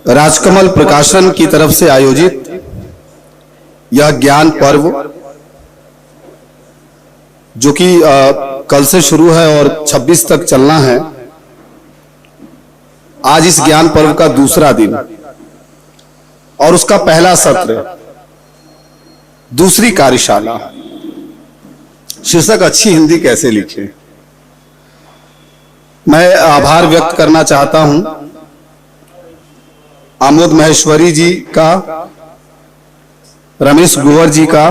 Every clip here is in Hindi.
राजकमल प्रकाशन की तरफ से आयोजित यह ज्ञान पर्व जो कि कल से शुरू है और 26 तक चलना है। आज इस ज्ञान पर्व का दूसरा दिन और उसका पहला सत्र, दूसरी कार्यशाला। शीर्षक अच्छी हिंदी कैसे लिखें। मैं आभार व्यक्त करना चाहता हूं आमोद महेश्वरी जी का, रमेश गुवर जी का,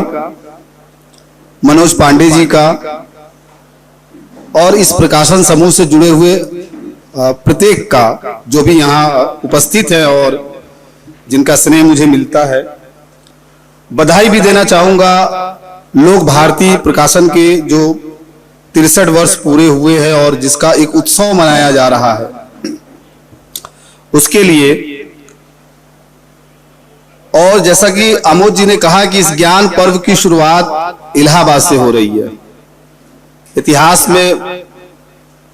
मनोज पांडे जी का और इस प्रकाशन समूह से जुड़े हुए प्रत्येक का जो भी यहाँ उपस्थित है और जिनका स्नेह मुझे मिलता है। बधाई भी देना चाहूंगा लोक भारती प्रकाशन के जो 63 वर्ष पूरे हुए हैं और जिसका एक उत्सव मनाया जा रहा है उसके लिए। और जैसा कि आमोद जी ने कहा कि इस ज्ञान पर्व की शुरुआत इलाहाबाद से हो रही है। इतिहास में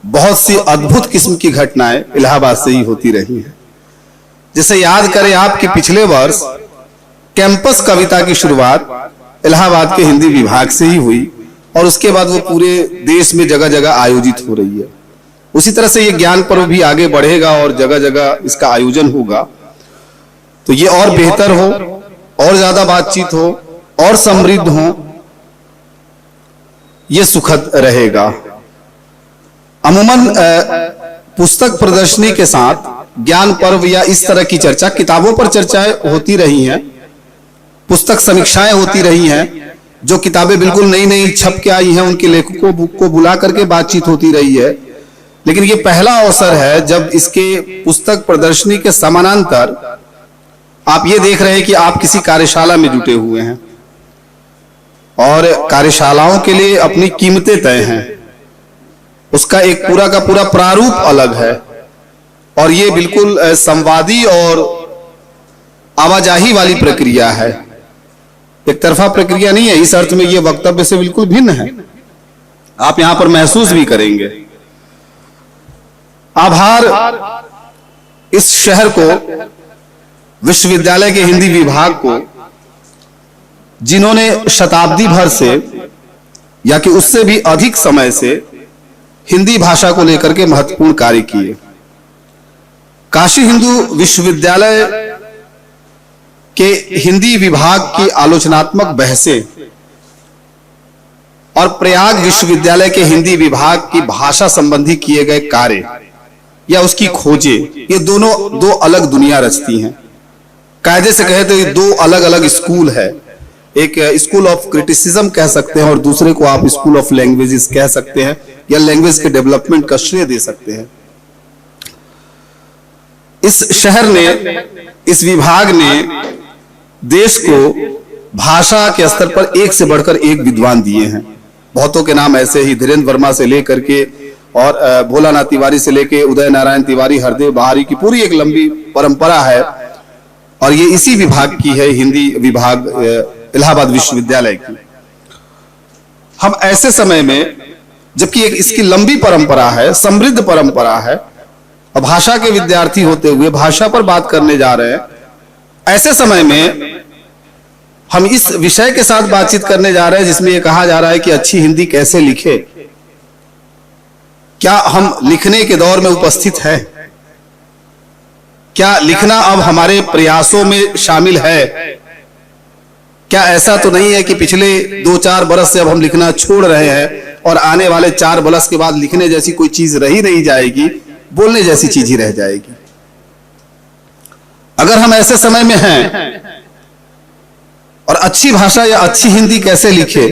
बहुत सी अद्भुत किस्म की घटनाएं इलाहाबाद से ही होती रही हैं। जैसे याद करें आपके पिछले वर्ष कैंपस कविता की शुरुआत इलाहाबाद के हिंदी विभाग से ही हुई और उसके बाद वो पूरे देश में जगह जगह आयोजित हो रही है। उसी तरह से ये ज्ञान पर्व भी आगे बढ़ेगा और जगह जगह इसका आयोजन होगा तो ये और बेहतर हो, और ज्यादा बातचीत हो और समृद्ध हो, ये सुखद रहेगा। अमूमन पुस्तक प्रदर्शनी के साथ ज्ञान पर्व या इस तरह की चर्चा, किताबों पर चर्चाएं होती रही हैं, पुस्तक समीक्षाएं होती रही हैं, जो किताबें बिल्कुल नई नई छप के आई हैं उनके लेखकों को बुला करके बातचीत होती रही है। लेकिन ये पहला अवसर है जब इसके पुस्तक प्रदर्शनी के समानांतर आप ये देख रहे हैं कि आप किसी कार्यशाला में जुटे हुए हैं और कार्यशालाओं के लिए अपनी कीमतें तय हैं। उसका एक पूरा का पूरा प्रारूप अलग है और ये बिल्कुल संवादी और आवाजाही वाली प्रक्रिया है, एक तरफा प्रक्रिया नहीं है। इस अर्थ में ये वक्तव्य से बिल्कुल भिन्न है, आप यहां पर महसूस भी करेंगे। आभार इस शहर को, विश्वविद्यालय के हिंदी विभाग को, जिन्होंने शताब्दी भर से या कि उससे भी अधिक समय से हिंदी भाषा को लेकर के महत्वपूर्ण कार्य किए। काशी हिंदू विश्वविद्यालय के हिंदी विभाग की आलोचनात्मक बहसें और प्रयाग विश्वविद्यालय के हिंदी विभाग की भाषा संबंधी किए गए कार्य या उसकी खोजें, ये दोनों दो अलग दुनिया रचती हैं। कायदे से कहे तो ये दो अलग अलग स्कूल है। एक स्कूल ऑफ क्रिटिसिज्म कह सकते हैं और दूसरे को आप स्कूल ऑफ लैंग्वेजेस कह सकते हैं या लैंग्वेज के डेवलपमेंट का श्रेय दे सकते हैं। इस शहर ने, इस विभाग ने देश को भाषा के स्तर पर एक से बढ़कर एक विद्वान दिए हैं। बहुतों के नाम ऐसे ही, धीरेन्द्र वर्मा से लेकर के और भोलानाथ तिवारी से लेके उदय नारायण तिवारी, हरदेव बहारी की पूरी एक लंबी परंपरा है और ये इसी विभाग की है, हिंदी विभाग इलाहाबाद विश्वविद्यालय की। हम ऐसे समय में, जबकि एक इसकी लंबी परंपरा है, समृद्ध परंपरा है और भाषा के विद्यार्थी होते हुए भाषा पर बात करने जा रहे हैं, ऐसे समय में हम इस विषय के साथ बातचीत करने जा रहे हैं जिसमें यह कहा जा रहा है कि अच्छी हिंदी कैसे लिखे। क्या हम लिखने के दौर में उपस्थित है? क्या लिखना अब हमारे प्रयासों में शामिल है? क्या ऐसा तो नहीं है कि पिछले 2-4 बरस से अब हम लिखना छोड़ रहे हैं और आने वाले 4 बरस के बाद लिखने जैसी कोई चीज रही नहीं जाएगी, बोलने जैसी चीज ही रह जाएगी? अगर हम ऐसे समय में हैं और अच्छी भाषा या अच्छी हिंदी कैसे लिखे,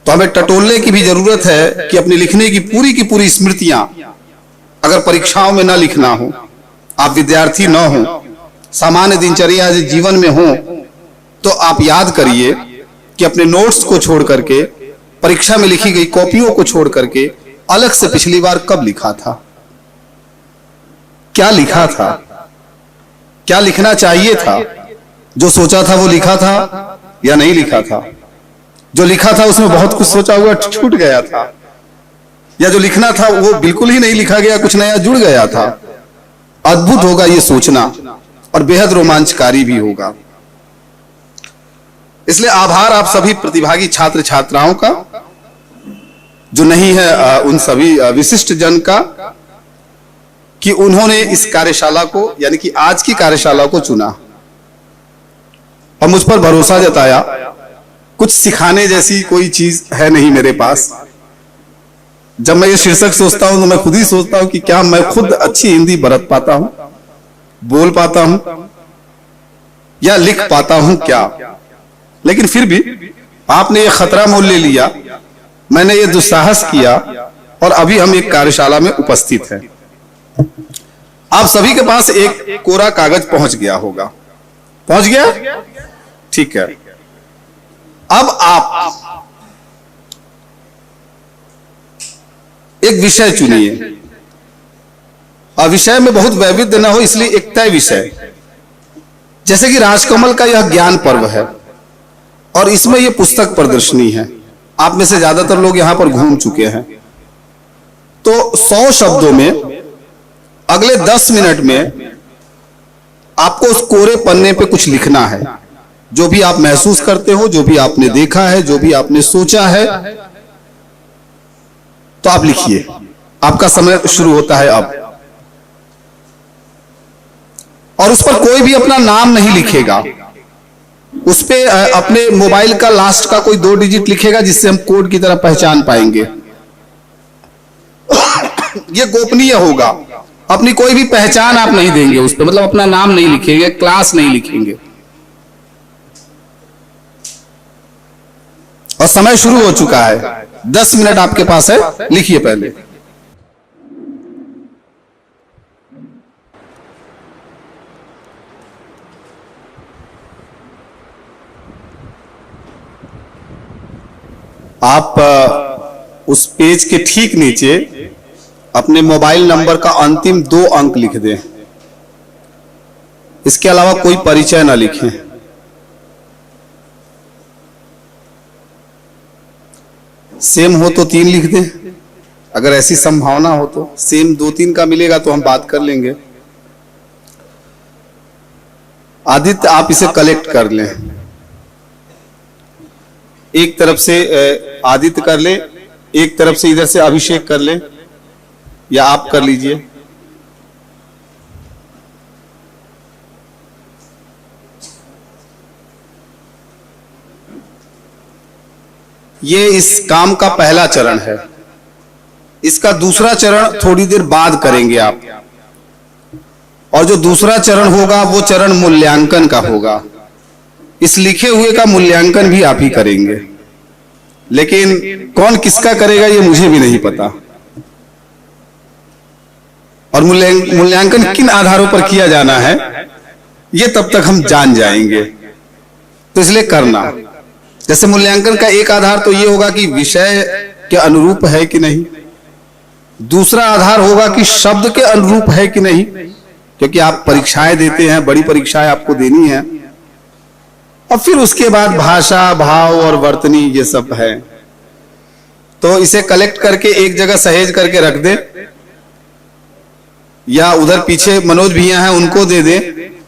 तो हमें टटोलने की भी जरूरत है कि अपने लिखने की पूरी स्मृतियां अगर परीक्षाओं में ना लिखना हो, आप विद्यार्थी न हो, सामान्य दिनचर्या जीवन में हो, तो आप याद करिए कि अपने नोट्स को छोड़ करके, परीक्षा में लिखी गई कॉपियों को छोड़ करके अलग से पिछली बार कब लिखा था, क्या लिखा था, क्या लिखना चाहिए था, जो सोचा था वो लिखा था या नहीं लिखा था, जो लिखा था उसमें बहुत कुछ सोचा हुआ छूट गया था, या जो लिखना था वो बिल्कुल ही नहीं लिखा गया, कुछ नया जुड़ गया था। अद्भुत होगा ये सोचना और बेहद रोमांचकारी भी होगा। इसलिए आभार आप सभी प्रतिभागी छात्र छात्राओं का, जो नहीं है उन सभी विशिष्ट जन का, कि उन्होंने इस कार्यशाला को यानी कि आज की कार्यशाला को चुना और मुझ पर भरोसा जताया। कुछ सिखाने जैसी कोई चीज है नहीं मेरे पास। जब मैं ये शीर्षक सोचता हूं तो मैं खुद ही सोचता हूं कि क्या मैं खुद अच्छी हिंदी बरत पाता हूं, बोल पाता हूं या लिख पाता हूं क्या। लेकिन फिर भी आपने ये खतरा मोल ले लिया, मैंने ये दुस्साहस किया और अभी हम एक कार्यशाला में उपस्थित हैं। आप सभी के पास एक कोरा कागज पहुंच गया होगा। पहुंच गया? ठीक है। अब आप एक विषय चुनिए। और विषय में बहुत वैविध्य ना हो, इसलिए एक तय विषय, जैसे कि राजकमल का यह ज्ञान पर्व है और इसमें यह पुस्तक प्रदर्शनी है। आप में से ज्यादातर लोग यहां पर घूम चुके हैं। तो 100 शब्दों में अगले 10 मिनट में आपको उस कोरे पन्ने पे कुछ लिखना है। जो भी आप महसूस करते हो, जो भी आपने देखा है, जो भी आपने सोचा है, तो आप लिखिए। आपका समय शुरू होता है अब। और उस पर कोई भी अपना नाम नहीं लिखेगा। उस पे अपने मोबाइल का लास्ट का कोई 2 डिजिट लिखेगा, जिससे हम कोड की तरह पहचान पाएंगे। ये गोपनीय होगा। अपनी कोई भी पहचान आप नहीं देंगे उस पे, मतलब अपना नाम नहीं लिखेंगे, क्लास नहीं लिखेंगे। और समय शुरू हो चुका है। 10 मिनट आपके पास है, लिखिए पहले। आप उस पेज के ठीक नीचे अपने मोबाइल नंबर का अंतिम 2 अंक लिख दें। इसके अलावा कोई परिचय ना लिखें। सेम हो तो 3 लिख दें, अगर ऐसी संभावना हो तो। सेम 2-3 का मिलेगा तो हम बात कर लेंगे। आदित्य, आप इसे कलेक्ट कर लें। एक तरफ से आदित्य कर ले, एक तरफ से इधर से अभिषेक कर ले, या आप कर लीजिए। ये इस काम का पहला चरण है। इसका दूसरा चरण थोड़ी देर बाद करेंगे आप। और जो दूसरा चरण होगा वो चरण मूल्यांकन का होगा। इस लिखे हुए का मूल्यांकन भी आप ही करेंगे, लेकिन कौन किसका करेगा ये मुझे भी नहीं पता। और मूल्यांकन किन आधारों पर किया जाना है ये तब तक हम जान जाएंगे। तो इसलिए करना, जैसे मूल्यांकन का एक आधार तो ये होगा कि विषय के अनुरूप है कि नहीं। दूसरा आधार होगा कि शब्द के अनुरूप है कि नहीं, क्योंकि आप परीक्षाएं देते हैं, बड़ी परीक्षाएं आपको देनी है। और फिर उसके बाद भाषा, भाव और वर्तनी ये सब है। तो इसे कलेक्ट करके एक जगह सहेज करके रख दे, या उधर पीछे मनोज भैया हैं उनको दे दे।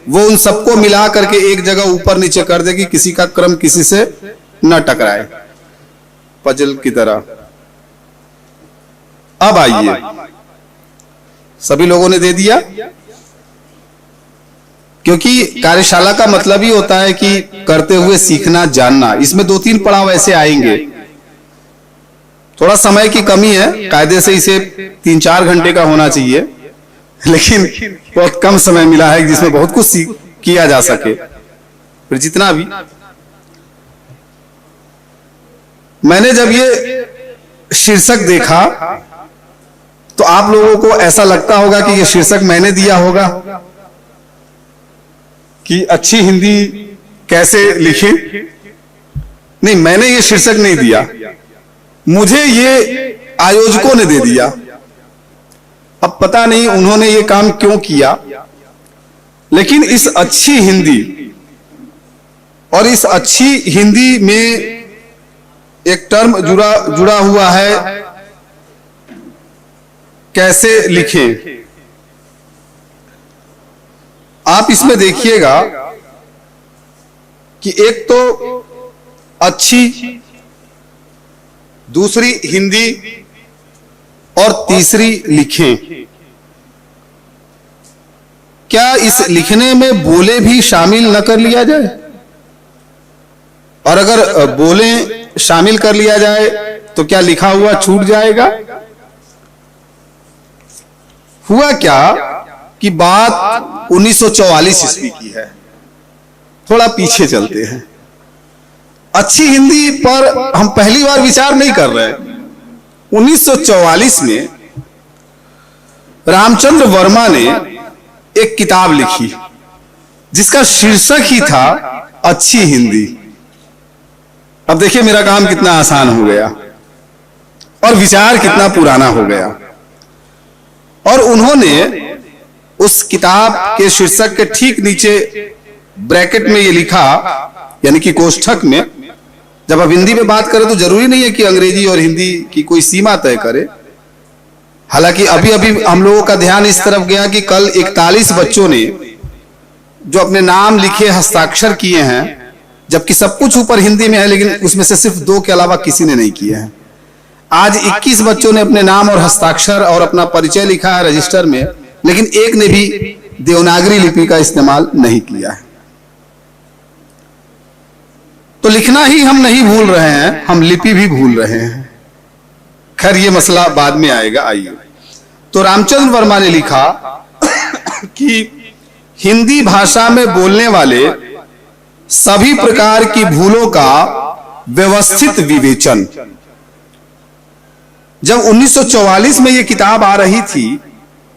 वो उन सबको मिला करके एक जगह ऊपर नीचे कर दे कि किसी का क्रम किसी से न टकराए, पजल की तरह। अब आइए, सभी लोगों ने दे दिया, क्योंकि कार्यशाला का मतलब ही होता है कि करते हुए सीखना, जानना। इसमें 2-3 पड़ाव ऐसे आएंगे। थोड़ा समय की कमी है, कायदे से इसे 3-4 घंटे का होना चाहिए, लेकिन बहुत कम समय मिला है जिसमें बहुत कुछ किया जा सके। फिर जितना भी मैंने जब ये शीर्षक देखा तो आप लोगों को ऐसा लगता होगा कि ये शीर्षक मैंने दिया होगा कि अच्छी हिंदी कैसे लिखें। नहीं, मैंने ये शीर्षक नहीं दिया, मुझे ये आयोजकों ने दे दिया। अब पता नहीं उन्होंने ये काम क्यों किया, लेकिन इस अच्छी हिंदी और इस अच्छी हिंदी में एक टर्म जुड़ा हुआ है, कैसे लिखें। आप इसमें देखिएगा कि एक तो अच्छी, दूसरी हिंदी और तीसरी लिखें। क्या इस लिखने में बोले भी शामिल न कर लिया जाए? और अगर बोले शामिल कर लिया जाए तो क्या लिखा हुआ छूट जाएगा? हुआ क्या कि बात 1944 ईस्वी की है। थोड़ा पीछे चलते हैं। अच्छी हिंदी पर हम पहली बार विचार नहीं कर रहे। 1944 में रामचंद्र वर्मा ने एक किताब लिखी जिसका शीर्षक ही था अच्छी हिंदी। अब देखिए मेरा काम कितना आसान हो गया और विचार कितना पुराना हो गया। और उन्होंने उस किताब के शीर्षक के ठीक नीचे ब्रैकेट में ये लिखा, यानी कि कोष्ठक में, जब आप हिंदी में बात करें तो जरूरी नहीं है कि अंग्रेजी और हिंदी की कोई सीमा तय करे। हालांकि अभी अभी हम लोगों का ध्यान इस तरफ गया कि कल 41 बच्चों ने जो अपने नाम लिखे, हस्ताक्षर किए हैं, जबकि सब कुछ ऊपर हिंदी में है, लेकिन उसमें से सिर्फ 2 के अलावा किसी ने नहीं किए हैं। आज 21 बच्चों ने अपने नाम और हस्ताक्षर और अपना परिचय लिखा है रजिस्टर में, लेकिन एक ने भी देवनागरी लिपि का इस्तेमाल नहीं किया है। तो लिखना ही हम नहीं भूल रहे हैं, हम लिपि भी भूल रहे हैं। खैर ये मसला बाद में आएगा। आइए, तो रामचंद्र वर्मा ने लिखा कि हिंदी भाषा में बोलने वाले सभी प्रकार की भूलों का व्यवस्थित विवेचन। जब 1944 में यह किताब आ रही थी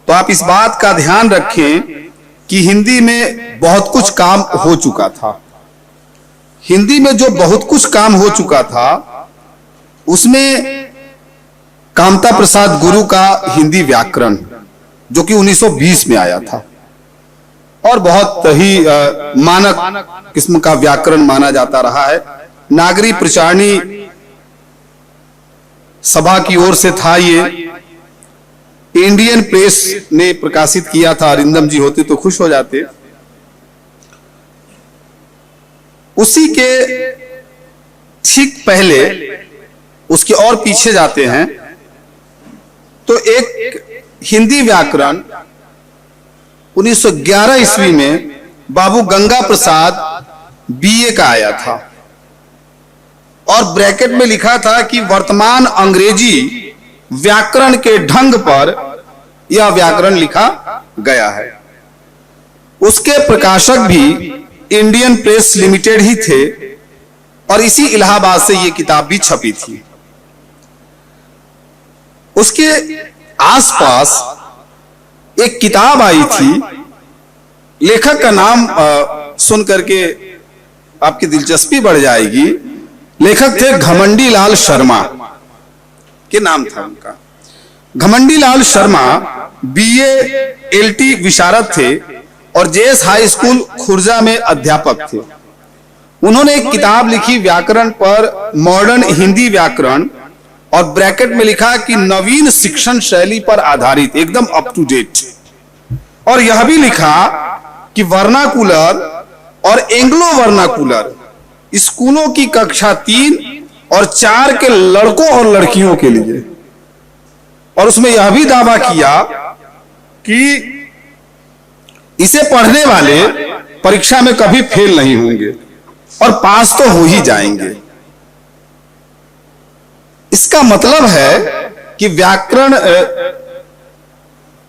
तो आप इस बात का ध्यान रखें कि हिंदी में बहुत कुछ काम हो चुका था। हिंदी में जो बहुत कुछ काम हो चुका था उसमें कामता प्रसाद गुरु का हिंदी व्याकरण, जो कि 1920 में आया था और बहुत ही मानक किस्म का व्याकरण माना जाता रहा है। नागरी प्रचारणी सभा की ओर से था, ये इंडियन प्रेस ने प्रकाशित किया था। अरिंदम जी होते तो खुश हो जाते। उसी के ठीक पहले, उसके और पीछे जाते हैं तो एक हिंदी व्याकरण 1911 ईस्वी में बाबू गंगा प्रसाद बीए का आया था और ब्रैकेट में लिखा था कि वर्तमान अंग्रेजी व्याकरण के ढंग पर यह व्याकरण लिखा गया है। उसके प्रकाशक भी इंडियन प्रेस लिमिटेड ही थे और इसी इलाहाबाद से यह किताब भी छपी थी। उसके आसपास एक किताब आई थी, लेखक का नाम सुन करके आपकी दिलचस्पी बढ़ जाएगी। लेखक थे घमंडी लाल शर्मा, के नाम था उनका। घमंडी लाल शर्मा बीए एलटी विशारद थे और जेएस हाई स्कूल खुर्जा में अध्यापक थे। उन्होंने एक किताब लिखी व्याकरण पर, मॉडर्न हिंदी व्याकरण, और ब्रैकेट में लिखा कि नवीन शिक्षण शैली पर आधारित, एकदम अप टू डेट। और यह भी लिखा कि वर्नाकुलर और एंग्लो वर्नाकुलर स्कूलों की कक्षा 3 और 4 के लड़कों और लड़कियों के लिए। और उसमें यह भी दावा किया कि इसे पढ़ने वाले परीक्षा में कभी फेल नहीं होंगे और पास तो हो ही जाएंगे। इसका मतलब है कि व्याकरण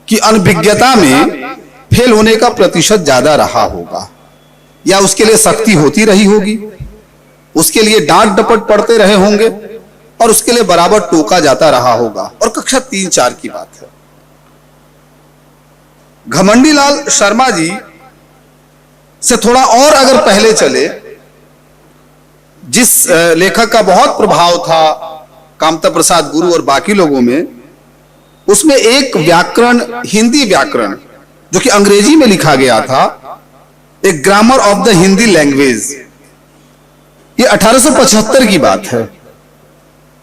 की अनभिज्ञता में फेल होने का प्रतिशत ज्यादा रहा होगा, या उसके लिए सख्ती होती रही होगी, उसके लिए डांट डपट पड़ते रहे होंगे और उसके लिए बराबर टोका जाता रहा होगा। और कक्षा 3-4 की बात है। घमंडी लाल शर्मा जी से थोड़ा और अगर पहले चले, जिस लेखक का बहुत प्रभाव था कामता प्रसाद गुरु और बाकी लोगों में, उसमें एक व्याकरण, हिंदी व्याकरण, जो कि अंग्रेजी में लिखा गया था, एक grammar of the Hindi language, ये 1875 की बात है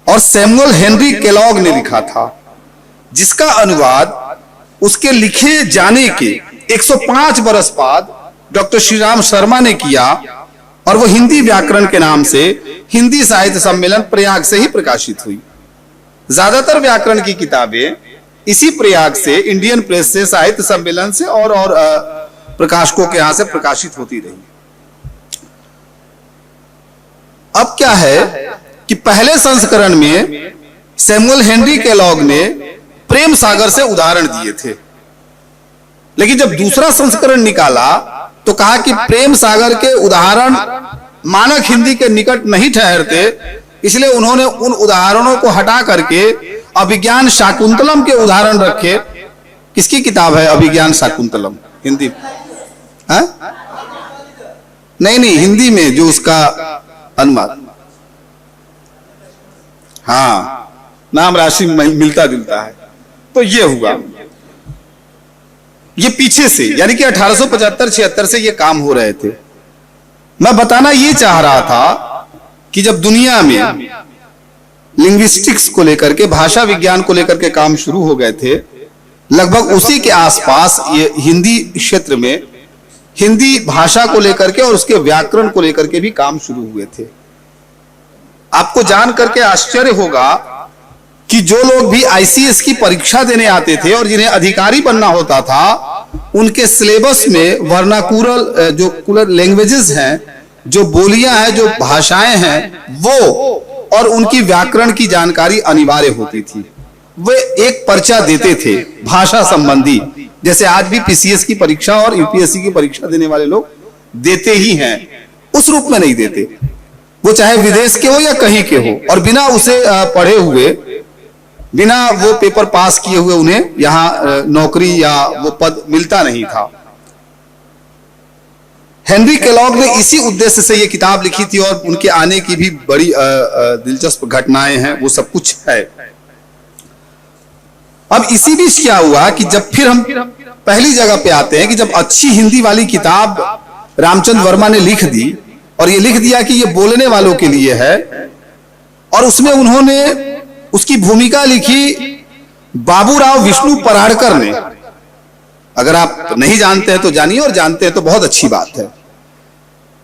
और सैमुअल हेनरी केलॉग ने लिखा था, जिसका अनुवाद उसके लिखे जाने के 105 बरस बाद डॉक्टर श्री राम शर्मा ने किया और वो हिंदी व्याकरण के नाम से हिंदी साहित्य सम्मेलन प्रयाग से ही प्रकाशित हुई। ज्यादातर व्याकरण की किताबें इसी प्रयाग से, इंडियन प्रेस से, साहित्य सम्मेलन से और प्रकाशकों के यहां से प्रकाशित होती रही। अब क्या है कि पहले संस्करण में सैमुअल हेनरी केलॉग ने प्रेम सागर से उदाहरण दिए थे, लेकिन जब दूसरा संस्करण निकाला तो कहा कि प्रेम सागर के उदाहरण मानक हिंदी के निकट नहीं ठहरते, इसलिए उन्होंने उन उदाहरणों को हटा करके अभिज्ञान शाकुंतलम के उदाहरण रखे। किसकी किताब है अभिज्ञान शाकुंतलम? हिंदी है? नहीं, हिंदी में जो उसका अनुवाद, हाँ, नाम राशि मिलता जुलता है। तो ये हुआ, ये पीछे से, यानी कि 1875-76 से ये काम हो रहे थे। मैं बताना ये चाह रहा था कि जब दुनिया में लिंग्विस्टिक्स को लेकर के, भाषा विज्ञान को लेकर के काम शुरू हो गए थे, लगभग उसी के आसपास ये हिंदी क्षेत्र में हिंदी भाषा को लेकर के और उसके व्याकरण को लेकर के भी काम शुरू हुए थे। आपको जान करके आश्चर्य होगा कि जो लोग भी आईसीएस की परीक्षा देने आते थे और जिन्हें अधिकारी बनना होता था, उनके सिलेबस में वर्नाकुलर, जो कुलर लैंग्वेजेस हैं, जो बोलियां हैं, जो भाषाएं हैं, वो और उनकी व्याकरण की जानकारी अनिवार्य होती थी। वे एक पर्चा देते थे भाषा संबंधी, जैसे आज भी पीसीएस की परीक्षा और यूपीएससी की परीक्षा देने वाले लोग देते ही हैं। उस रूप में नहीं देते, वो चाहे विदेश के हो या कहीं के हो, और बिना उसे पढ़े हुए, बिना वो पेपर पास किए हुए उन्हें यहां नौकरी या वो पद मिलता नहीं था। हेनरी केलॉग ने इसी उद्देश्य से ये किताब लिखी थी और उनके आने की भी बड़ी दिलचस्प घटनाएं हैं, वो सब कुछ है। अब इसी बीच क्या हुआ कि जब फिर हम पहली जगह पे आते हैं कि जब अच्छी हिंदी वाली किताब रामचंद्र वर्मा ने लिख दी और ये लिख दिया कि ये बोलने वालों के लिए है, और उसमें उन्होंने उसकी भूमिका लिखी बाबूराव विष्णु पराड़कर ने। अगर आप नहीं जानते हैं तो जानिए, और जानते हैं तो बहुत अच्छी बात है।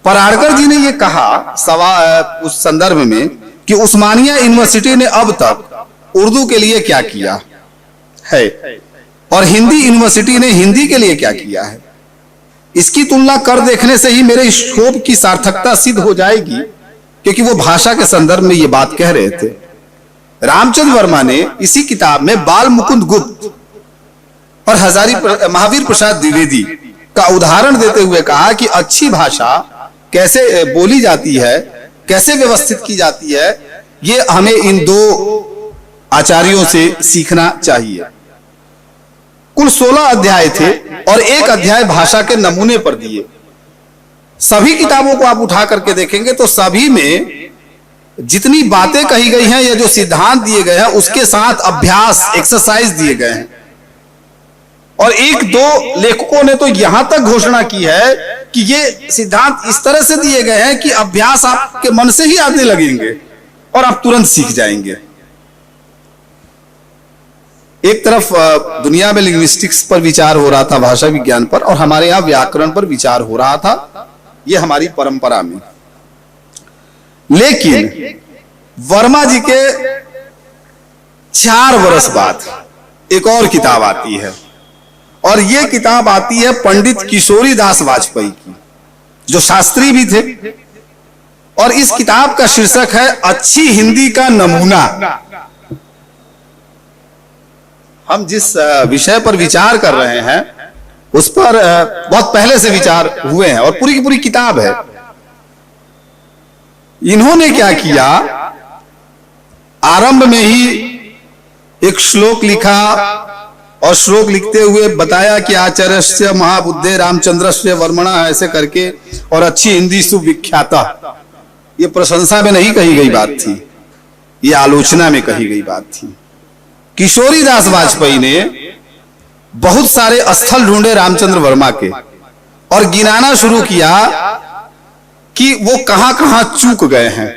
पराड़कर जी ने यह कहा उस संदर्भ में कि उस्मानिया यूनिवर्सिटी ने अब तक उर्दू के लिए क्या किया है और हिंदी यूनिवर्सिटी ने हिंदी के लिए क्या किया है। इसकी तुलना कर देखने से ही मेरे इस शोध की सार्थकता सिद्ध हो जाएगी, क्योंकि वो भाषा के संदर्भ में ये बात कह रहे थे। रामचंद्र वर्मा ने इसी किताब में बाल मुकुंद गुप्त और महावीर प्रसाद द्विवेदी का उदाहरण देते हुए कहा कि अच्छी भाषा कैसे बोली जाती है, कैसे व्यवस्थित की जाती है, ये हमें इन दो आचार्यों से सीखना चाहिए। कुल 16 अध्याय थे और एक अध्याय भाषा के नमूने पर दिए। सभी किताबों को आप उठा करके देखेंगे तो सभी में जितनी बातें कही गई हैं या जो सिद्धांत दिए गए हैं, उसके साथ अभ्यास, एक्सरसाइज दिए गए हैं। और एक दो लेखकों ने तो यहां तक घोषणा की है कि ये सिद्धांत इस तरह से दिए गए हैं कि अभ्यास आपके मन से ही आने लगेंगे और आप तुरंत सीख जाएंगे। एक तरफ दुनिया में लिंग्विस्टिक्स पर विचार हो रहा था, भाषा विज्ञान पर, और हमारे यहां व्याकरण पर विचार हो रहा था, ये हमारी परंपरा में। लेकिन वर्मा जी के 4 वर्ष बाद एक और किताब आती है, और यह किताब आती है पंडित किशोरी दास वाजपेयी की, जो शास्त्री भी थे। और इस किताब का शीर्षक है अच्छी हिंदी का नमूना। हम जिस विषय पर विचार कर रहे हैं उस पर बहुत पहले से विचार हुए हैं और पूरी की पूरी किताब है। इन्होंने क्या किया, आरंभ में ही एक श्लोक लिखा और श्लोक लिखते हुए बताया कि आचार्यस्य महाबुद्धे रामचंद्रस्य वर्मणा, ऐसे करके, और अच्छी हिंदी सुविख्याता। ये प्रशंसा में नहीं कही गई बात थी, ये आलोचना में कही गई बात थी। किशोरी दास वाजपेयी ने बहुत सारे स्थल ढूंढे रामचंद्र वर्मा के और गिनाना शुरू किया कि वो कहां कहां चूक गए हैं।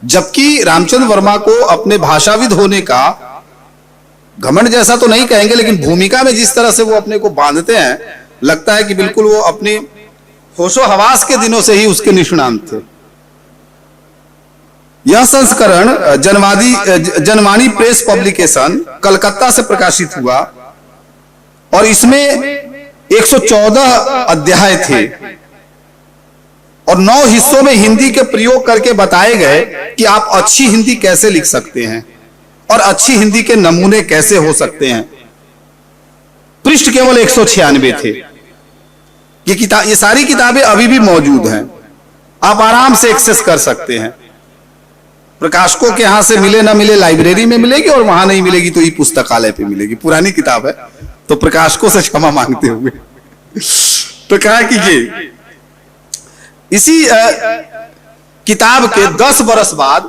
जबकि रामचंद्र वर्मा को अपने भाषाविद होने का घमंड जैसा तो नहीं कहेंगे, लेकिन भूमिका में जिस तरह से वो अपने को बांधते हैं लगता है कि बिल्कुल वो अपने होशो हवास के दिनों से ही उसके निष्णात थे। यह संस्करण जनवाणी प्रेस पब्लिकेशन कलकत्ता से प्रकाशित हुआ और इसमें 114 अध्याय थे और 9 हिस्सों में हिंदी के प्रयोग करके बताए गए कि आप अच्छी हिंदी कैसे लिख सकते हैं और अच्छी हिंदी के नमूने कैसे हो सकते हैं। पृष्ठ केवल 196 थे। ये सारी किताबें अभी भी मौजूद हैं, आप आराम से एक्सेस कर सकते हैं। प्रकाशकों के यहां से मिले ना मिले लाइब्रेरी में मिलेगी और वहां नहीं मिलेगी तो ई पुस्तकालय पे मिलेगी। पुरानी किताब है तो प्रकाशकों से क्षमा मांगते हुए तो कहा कि ये इसी किताब के 10 बरस बाद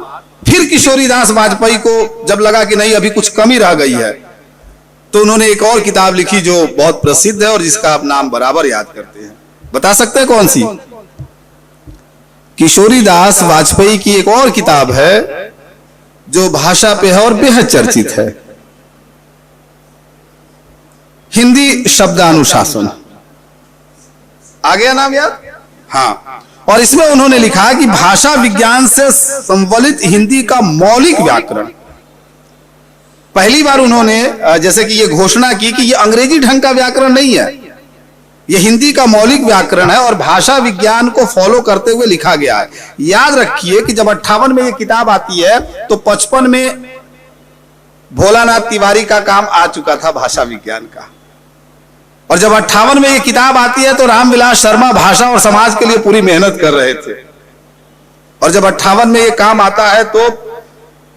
फिर किशोरीदास वाजपेयी को जब लगा कि नहीं अभी कुछ कमी रह गई है तो उन्होंने एक और किताब लिखी जो बहुत प्रसिद्ध है और जिसका आप नाम बराबर याद करते हैं। बता सकते हैं कौन सी? किशोरीदास वाजपेयी की एक और किताब है जो भाषा पे है और बेहद चर्चित है, हिंदी शब्दानुशासन। आ गया नाम याद? हाँ। और इसमें उन्होंने लिखा कि भाषा विज्ञान से संवलित हिंदी का मौलिक व्याकरण। पहली बार उन्होंने जैसे कि ये घोषणा की कि ये अंग्रेजी ढंग का व्याकरण नहीं है, ये हिंदी का मौलिक व्याकरण है और भाषा विज्ञान को फॉलो करते हुए लिखा गया है। याद रखिए कि जब 58 में ये किताब आती है तो 55 में भोलानाथ तिवारी का काम आ चुका था भाषा विज्ञान का, और जब 58 में ये किताब आती है तो रामविलास शर्मा भाषा और समाज के लिए पूरी मेहनत कर रहे थे, और जब 58 में ये काम आता है तो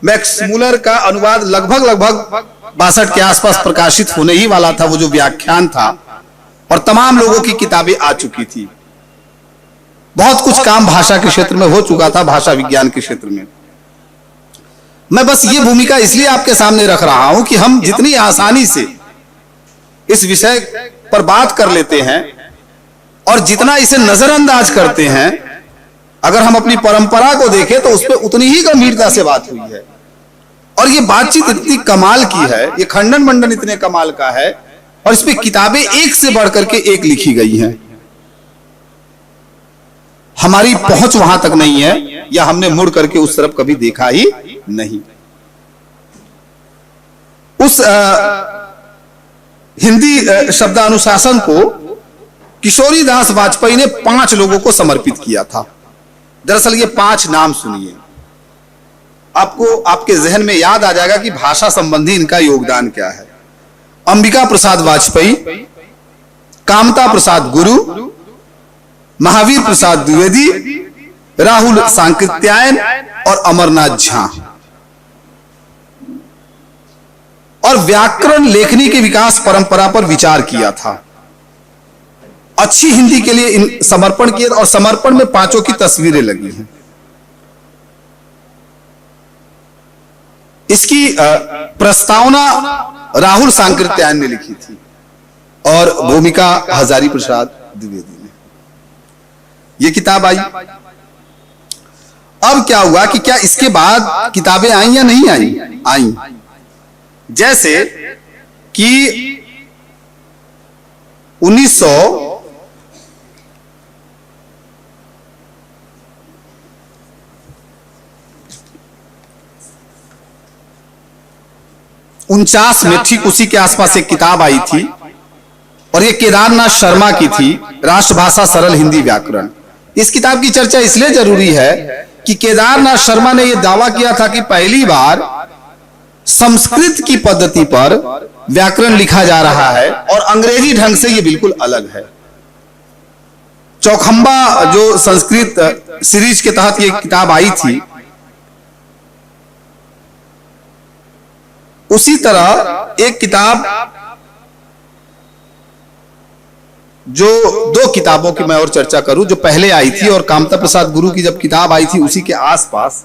मैक्स मूलर का अनुवाद लगभग 62 के आसपास प्रकाशित होने ही वाला था, वो जो व्याख्यान था, और तमाम लोगों की किताबें आ चुकी थी। बहुत कुछ काम भाषा के क्षेत्र में हो चुका था, भाषा विज्ञान के क्षेत्र में। मैं बस ये भूमिका इसलिए आपके सामने रख रहा हूं कि हम जितनी आसानी से इस विषय पर बात कर लेते हैं और जितना इसे नजरअंदाज करते हैं, अगर हम अपनी परंपरा को देखें तो उस पर उतनी ही गंभीरता से बात हुई है। और ये बातचीत इतनी कमाल की है, ये खंडन मंडन इतने कमाल का है, और इसमें किताबें एक से बढ़कर के एक लिखी गई हैं। हमारी पहुंच वहां तक नहीं है, या हमने मुड़ करके उस तरफ कभी देखा ही नहीं। उस हिंदी शब्दानुशासन को किशोरीदास वाजपेयी ने 5 लोगों को समर्पित किया था। दरअसल ये 5 नाम सुनिए, आपको आपके जहन में याद आ जाएगा कि भाषा संबंधी इनका योगदान क्या है। अंबिका प्रसाद वाजपेयी, कामता प्रसाद गुरु, महावीर प्रसाद द्विवेदी, राहुल सांकृत्यायन और अमरनाथ झा। और व्याकरण लेखनी के विकास परंपरा पर विचार किया था। अच्छी हिंदी के लिए इन समर्पण किए, और समर्पण में 5 की तस्वीरें लगी हैं। इसकी प्रस्तावना राहुल सांकृत्यायन ने लिखी थी और भूमिका हजारी प्रसाद द्विवेदी ने। यह किताब आई। अब क्या हुआ कि क्या इसके बाद किताबें आई या नहीं आई? आई। जैसे कि 1949 में ठीक उसी के आसपास एक किताब आई थी, और ये केदारनाथ शर्मा की थी, राष्ट्रभाषा सरल हिंदी व्याकरण। इस किताब की चर्चा इसलिए जरूरी है कि केदारनाथ शर्मा ने यह दावा किया था कि पहली बार संस्कृत की पद्धति पर व्याकरण लिखा जा रहा है और अंग्रेजी ढंग से यह बिल्कुल अलग है। चौखंबा जो संस्कृत सीरीज के तहत यह किताब आई थी, उसी तरह एक किताब जो 2 किताबों की मैं और चर्चा करूं जो पहले आई थी, और कामता प्रसाद गुरु की जब किताब आई थी उसी के आसपास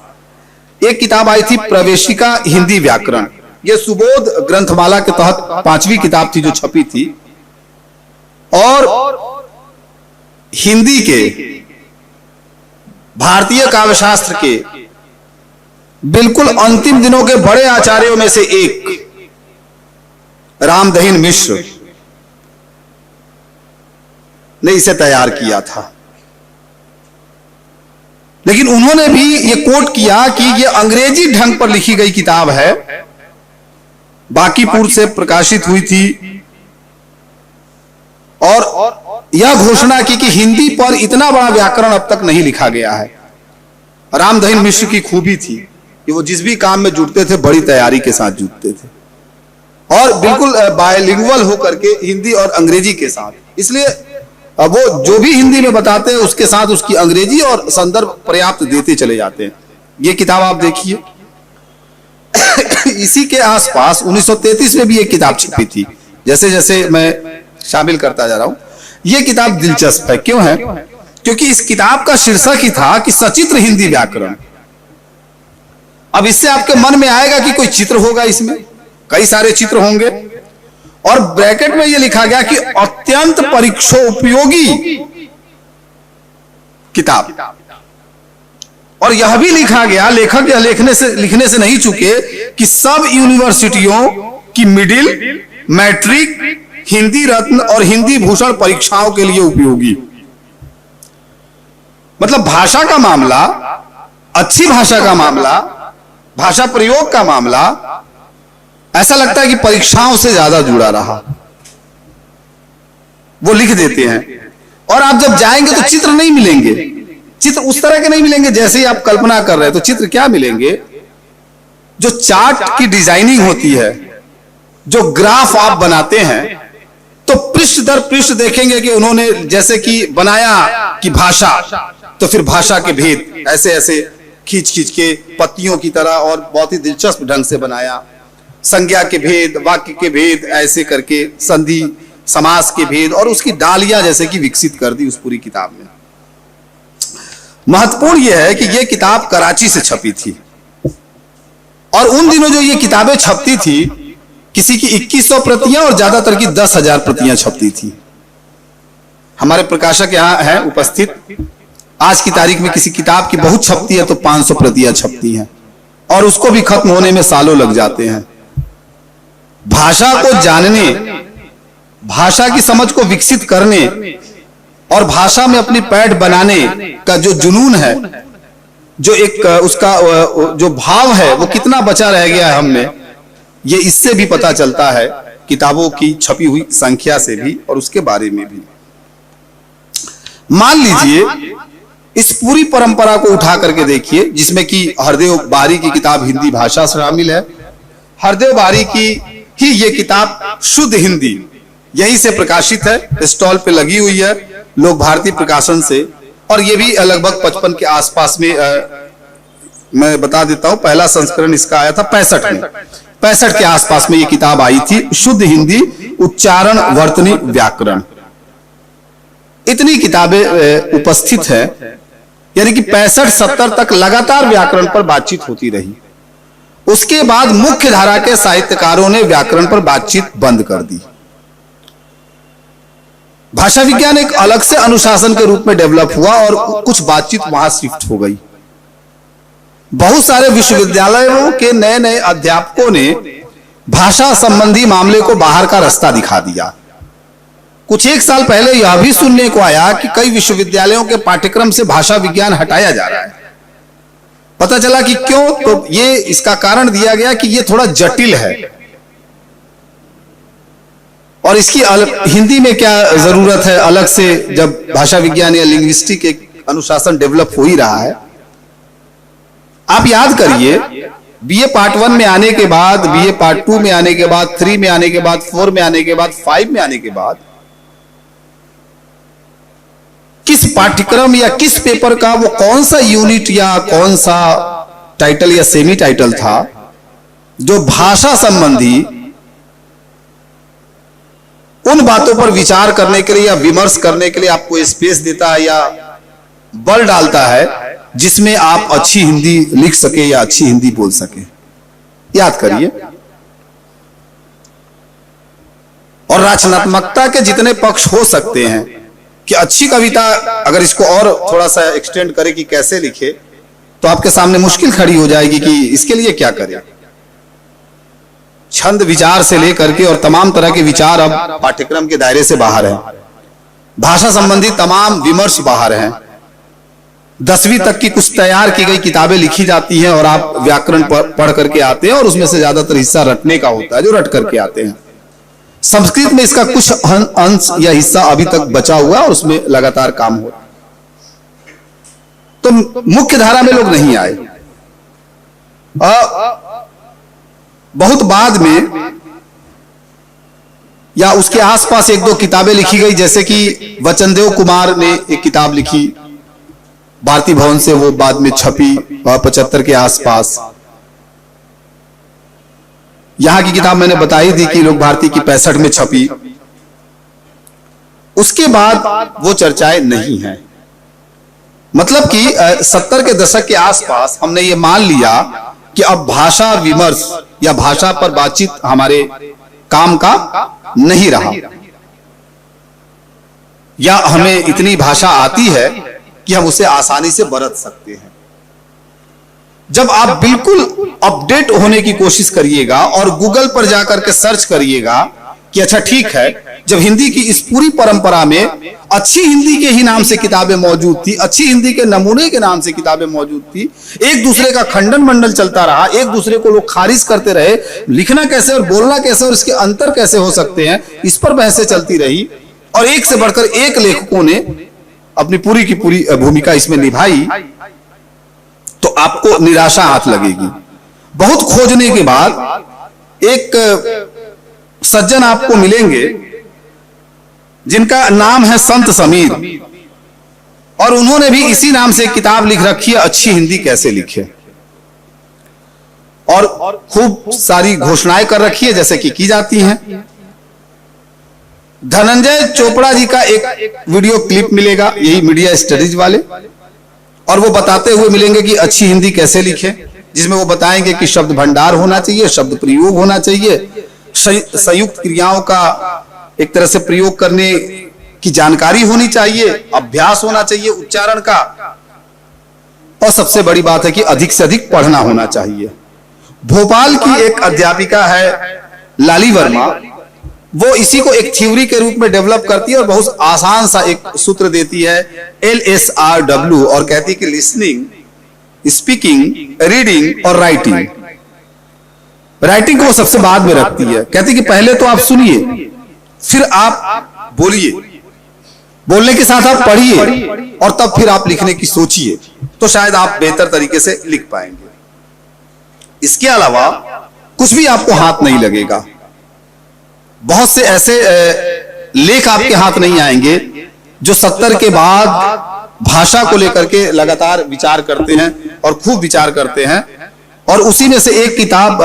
एक किताब आई थी, प्रवेशिका हिंदी व्याकरण। यह सुबोध ग्रंथमाला के तहत 5वीं किताब थी जो छपी थी, और हिंदी के भारतीय काव्यशास्त्र के बिल्कुल अंतिम दिनों के बड़े आचार्यों में से एक रामदहीन मिश्र, ने इसे तैयार किया था। लेकिन उन्होंने भी ये कोट किया कि ये अंग्रेजी ढंग पर लिखी गई किताब है, बांकीपुर से प्रकाशित हुई थी, और यह घोषणा की कि हिंदी पर इतना बड़ा व्याकरण अब तक नहीं लिखा गया है। रामदहिन मिश्र की खूबी थी कि वो जिस भी काम में जुटते थे बड़ी तैयारी के साथ जुटते थे, और बिल्कुल बायलिंगुअल होकर के हिंदी और अंग्रेजी के साथ। इसलिए वो जो भी हिंदी में बताते हैं उसके साथ उसकी अंग्रेजी और संदर्भ पर्याप्त देते चले जाते हैं। ये किताब आप देखिए। इसी के आसपास 1933 में भी एक किताब छपी थी, जैसे जैसे मैं शामिल करता जा रहा हूं। यह किताब दिलचस्प है, क्यों है? क्योंकि इस किताब का शीर्षक ही था कि सचित्र हिंदी व्याकरण। अब इससे आपके मन में आएगा कि कोई चित्र होगा, इसमें कई सारे चित्र होंगे, और ब्रैकेट में यह लिखा गया कि अत्यंत परीक्षोपयोगी किताब। और यह भी लिखा गया, लेखक यह लिखने से नहीं चुके, कि सब यूनिवर्सिटियों की मिडिल, मैट्रिक, हिंदी रत्न और हिंदी भूषण परीक्षाओं के लिए उपयोगी। मतलब भाषा का मामला, अच्छी भाषा का मामला, भाषा प्रयोग का मामला, ऐसा लगता है कि परीक्षाओं से ज्यादा जुड़ा रहा। वो लिख देते हैं, और आप जब जाएंगे तो चित्र नहीं मिलेंगे, चित्र उस तरह के नहीं मिलेंगे जैसे ही आप कल्पना कर रहे हैं। तो चित्र क्या मिलेंगे? जो चार्ट की डिजाइनिंग होती है, जो ग्राफ आप बनाते हैं, तो पृष्ठ दर पृष्ठ देखेंगे कि उन्होंने जैसे कि बनाया कि भाषा, तो फिर भाषा के भेद ऐसे ऐसे खींच खींच के पत्तियों की तरह और बहुत ही दिलचस्प ढंग से बनाया। संज्ञा के भेद, वाक्य के भेद, ऐसे करके संधि समास के भेद, और उसकी डालियां जैसे कि विकसित कर दी उस पूरी किताब में। महत्वपूर्ण यह है कि यह किताब कराची से छपी थी, और उन दिनों जो ये किताबें छपती थी, किसी की 2100 प्रतियां और ज्यादातर की 10,000 प्रतियां छपती थी। हमारे प्रकाशक यहां है उपस्थित। आज की तारीख में किसी किताब की बहुत छपती है तो 500 प्रतियां छपती हैं, और उसको भी खत्म होने में सालों लग जाते हैं। भाषा को जानने, भाषा की समझ को विकसित करने और भाषा में अपनी पैठ बनाने का जो जुनून है, जो एक उसका जो भाव है, वो कितना बचा रह गया है हम में, ये इससे भी पता चलता है, किताबों की छपी हुई संख्या से भी और उसके बारे में भी। मान लीजिए इस पूरी परंपरा को उठा करके देखिए, जिसमें कि हरदेव बारी की किताब हिंदी भाषा शामिल है। हरदेव बारी की ही ये किताब शुद्ध हिंदी यहीं से प्रकाशित है, स्टॉल पे लगी हुई है लोक भारती प्रकाशन से, और ये भी लगभग 55 के आसपास में मैं बता देता हूं, पहला संस्करण इसका आया था 65 में। 65 के आसपास में ये किताब आई थी, शुद्ध हिंदी उच्चारण वर्तनी व्याकरण। इतनी किताबें उपस्थित है, यानी कि 65-70 तक लगातार व्याकरण पर बातचीत होती रही। उसके बाद मुख्य धारा के साहित्यकारों ने व्याकरण पर बातचीत बंद कर दी। भाषा विज्ञान एक अलग से अनुशासन के रूप में डेवलप हुआ, और कुछ बातचीत वहां शिफ्ट हो गई। बहुत सारे विश्वविद्यालयों के नए नए अध्यापकों ने भाषा संबंधी मामले को बाहर का रास्ता दिखा दिया। कुछ एक साल पहले यह भी सुनने को आया कि कई विश्वविद्यालयों के पाठ्यक्रम से भाषा विज्ञान हटाया जा रहा है। पता चला कि क्यों, तो ये इसका कारण दिया गया कि ये थोड़ा जटिल है, और इसकी हिंदी में क्या जरूरत है अलग से, जब भाषा विज्ञान या लिंग्विस्टिक एक अनुशासन डेवलप हो ही रहा है। आप याद करिए, बीए पार्ट 1 में आने के बाद, बीए पार्ट 2 में आने के बाद, 3 में आने के बाद, 4 में आने के बाद, 5 में आने के बाद, किस पाठ्यक्रम या किस पेपर का वो कौन सा यूनिट या कौन सा टाइटल या सेमी टाइटल था जो भाषा संबंधी उन बातों पर विचार करने के लिए या विमर्श करने के लिए आपको स्पेस देता है या बल डालता है, जिसमें आप अच्छी हिंदी लिख सके या अच्छी हिंदी बोल सके। याद करिए। और रचनात्मकता के जितने पक्ष हो सकते हैं, कि अच्छी कविता अगर इसको और थोड़ा सा एक्सटेंड करे कि कैसे लिखे, तो आपके सामने मुश्किल खड़ी हो जाएगी कि इसके लिए क्या करें। छंद विचार से लेकर के और तमाम तरह के विचार अब पाठ्यक्रम के दायरे से बाहर है। भाषा संबंधी तमाम विमर्श बाहर हैं। 10वीं तक की कुछ तैयार की गई किताबें लिखी जाती हैं और आप व्याकरण पढ़ करके आते हैं और उसमें से ज्यादातर हिस्सा रटने का होता है, जो रट करके आते हैं। संस्कृत में इसका कुछ अंश या हिस्सा अभी तक बचा हुआ और उसमें लगातार काम हो रहा है। तो मुख्य धारा में लोग नहीं आए। बहुत बाद में या उसके आसपास एक दो किताबें लिखी गई, जैसे कि वचनदेव कुमार ने एक किताब लिखी भारतीय भवन से, वो बाद में छपी 75 के आसपास। यहां की किताब मैंने बताई थी कि लोग भारती की 65 में छपी। उसके बाद वो चर्चाएं नहीं हैं। मतलब कि 70 के दशक के आसपास हमने ये मान लिया कि अब भाषा विमर्श या भाषा पर बातचीत हमारे काम का नहीं रहा, या हमें इतनी भाषा आती है कि हम उसे आसानी से बरत सकते हैं। जब आप बिल्कुल अपडेट होने की कोशिश करिएगा और गूगल पर जाकर के सर्च करिएगा कि अच्छा ठीक है, जब हिंदी की इस पूरी परंपरा में अच्छी हिंदी के ही नाम से किताबें मौजूद थी, अच्छी हिंदी के नमूने के नाम से किताबें मौजूद थी, एक दूसरे का खंडन मंडल चलता रहा, एक दूसरे को लोग खारिज करते रहे, लिखना कैसे और बोलना कैसे और इसके अंतर कैसे हो सकते हैं, इस पर बहसें चलती रही, और एक से बढ़कर एक लेखकों ने अपनी पूरी की पूरी भूमिका इसमें निभाई, तो आपको निराशा हाथ लगेगी। बहुत खोजने के बाद एक सज्जन आपको मिलेंगे जिनका नाम है संत समीर, और उन्होंने भी इसी नाम से किताब लिख रखी है, अच्छी हिंदी कैसे लिखे, और खूब सारी घोषणाएं कर रखी है जैसे कि की जाती हैं। धनंजय चोपड़ा जी का एक वीडियो क्लिप मिलेगा, यही मीडिया स्टडीज वाले, और वो बताते हुए मिलेंगे कि अच्छी हिंदी कैसे लिखें, जिसमें वो बताएंगे कि शब्द भंडार होना चाहिए, शब्द प्रयोग होना चाहिए, संयुक्त क्रियाओं का एक तरह से प्रयोग करने की जानकारी होनी चाहिए, अभ्यास होना चाहिए उच्चारण का, और सबसे बड़ी बात है कि अधिक से अधिक पढ़ना होना चाहिए। भोपाल की एक अध्यापिका है लाली वर्मा, वो इसी को एक थ्योरी के रूप में डेवलप करती है और बहुत आसान सा एक सूत्र देती है, LSRW, और कहती है कि लिसनिंग, स्पीकिंग, रीडिंग और राइटिंग। राइटिंग को वो सबसे बाद में रखती है, कहती है कि पहले तो आप सुनिए, फिर आप बोलिए, बोलने के साथ आप पढ़िए, और तब फिर आप लिखने की सोचिए, तो शायद आप बेहतर तरीके से लिख पाएंगे। इसके अलावा कुछ भी आपको हाथ नहीं लगेगा। बहुत से ऐसे लेख आपके हाथ नहीं आएंगे जो 70 के बाद भाषा को लेकर के लगातार विचार करते हैं और खूब विचार करते हैं। और उसी में से एक किताब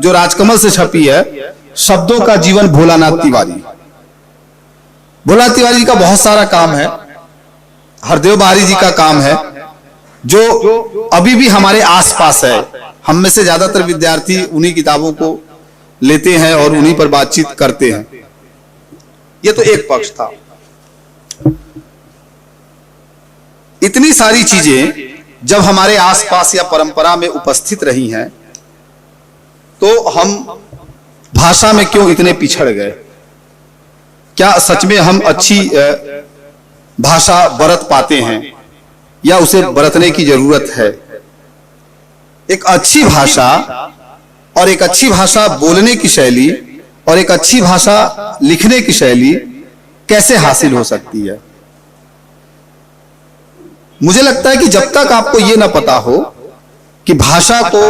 जो राजकमल से छपी है, शब्दों का जीवन, भोलानाथ तिवारी। भोलानाथ तिवारी जी का बहुत सारा काम है, हरदेव बारी जी का काम है, जो अभी भी हमारे आसपास है। हम में से ज्यादातर विद्यार्थी उन्हीं किताबों को लेते हैं और उन्हीं पर बातचीत करते हैं। यह तो एक पक्ष था। इतनी सारी चीजें जब हमारे आसपास या परंपरा में उपस्थित रही हैं, तो हम भाषा में क्यों इतने पिछड़ गए? क्या सच में हम अच्छी भाषा बरत पाते हैं या उसे बरतने की जरूरत है? एक अच्छी भाषा और एक अच्छी भाषा बोलने की शैली और एक अच्छी भाषा लिखने की शैली कैसे हासिल हो सकती है? मुझे लगता है कि जब तक आपको यह ना पता हो कि भाषा को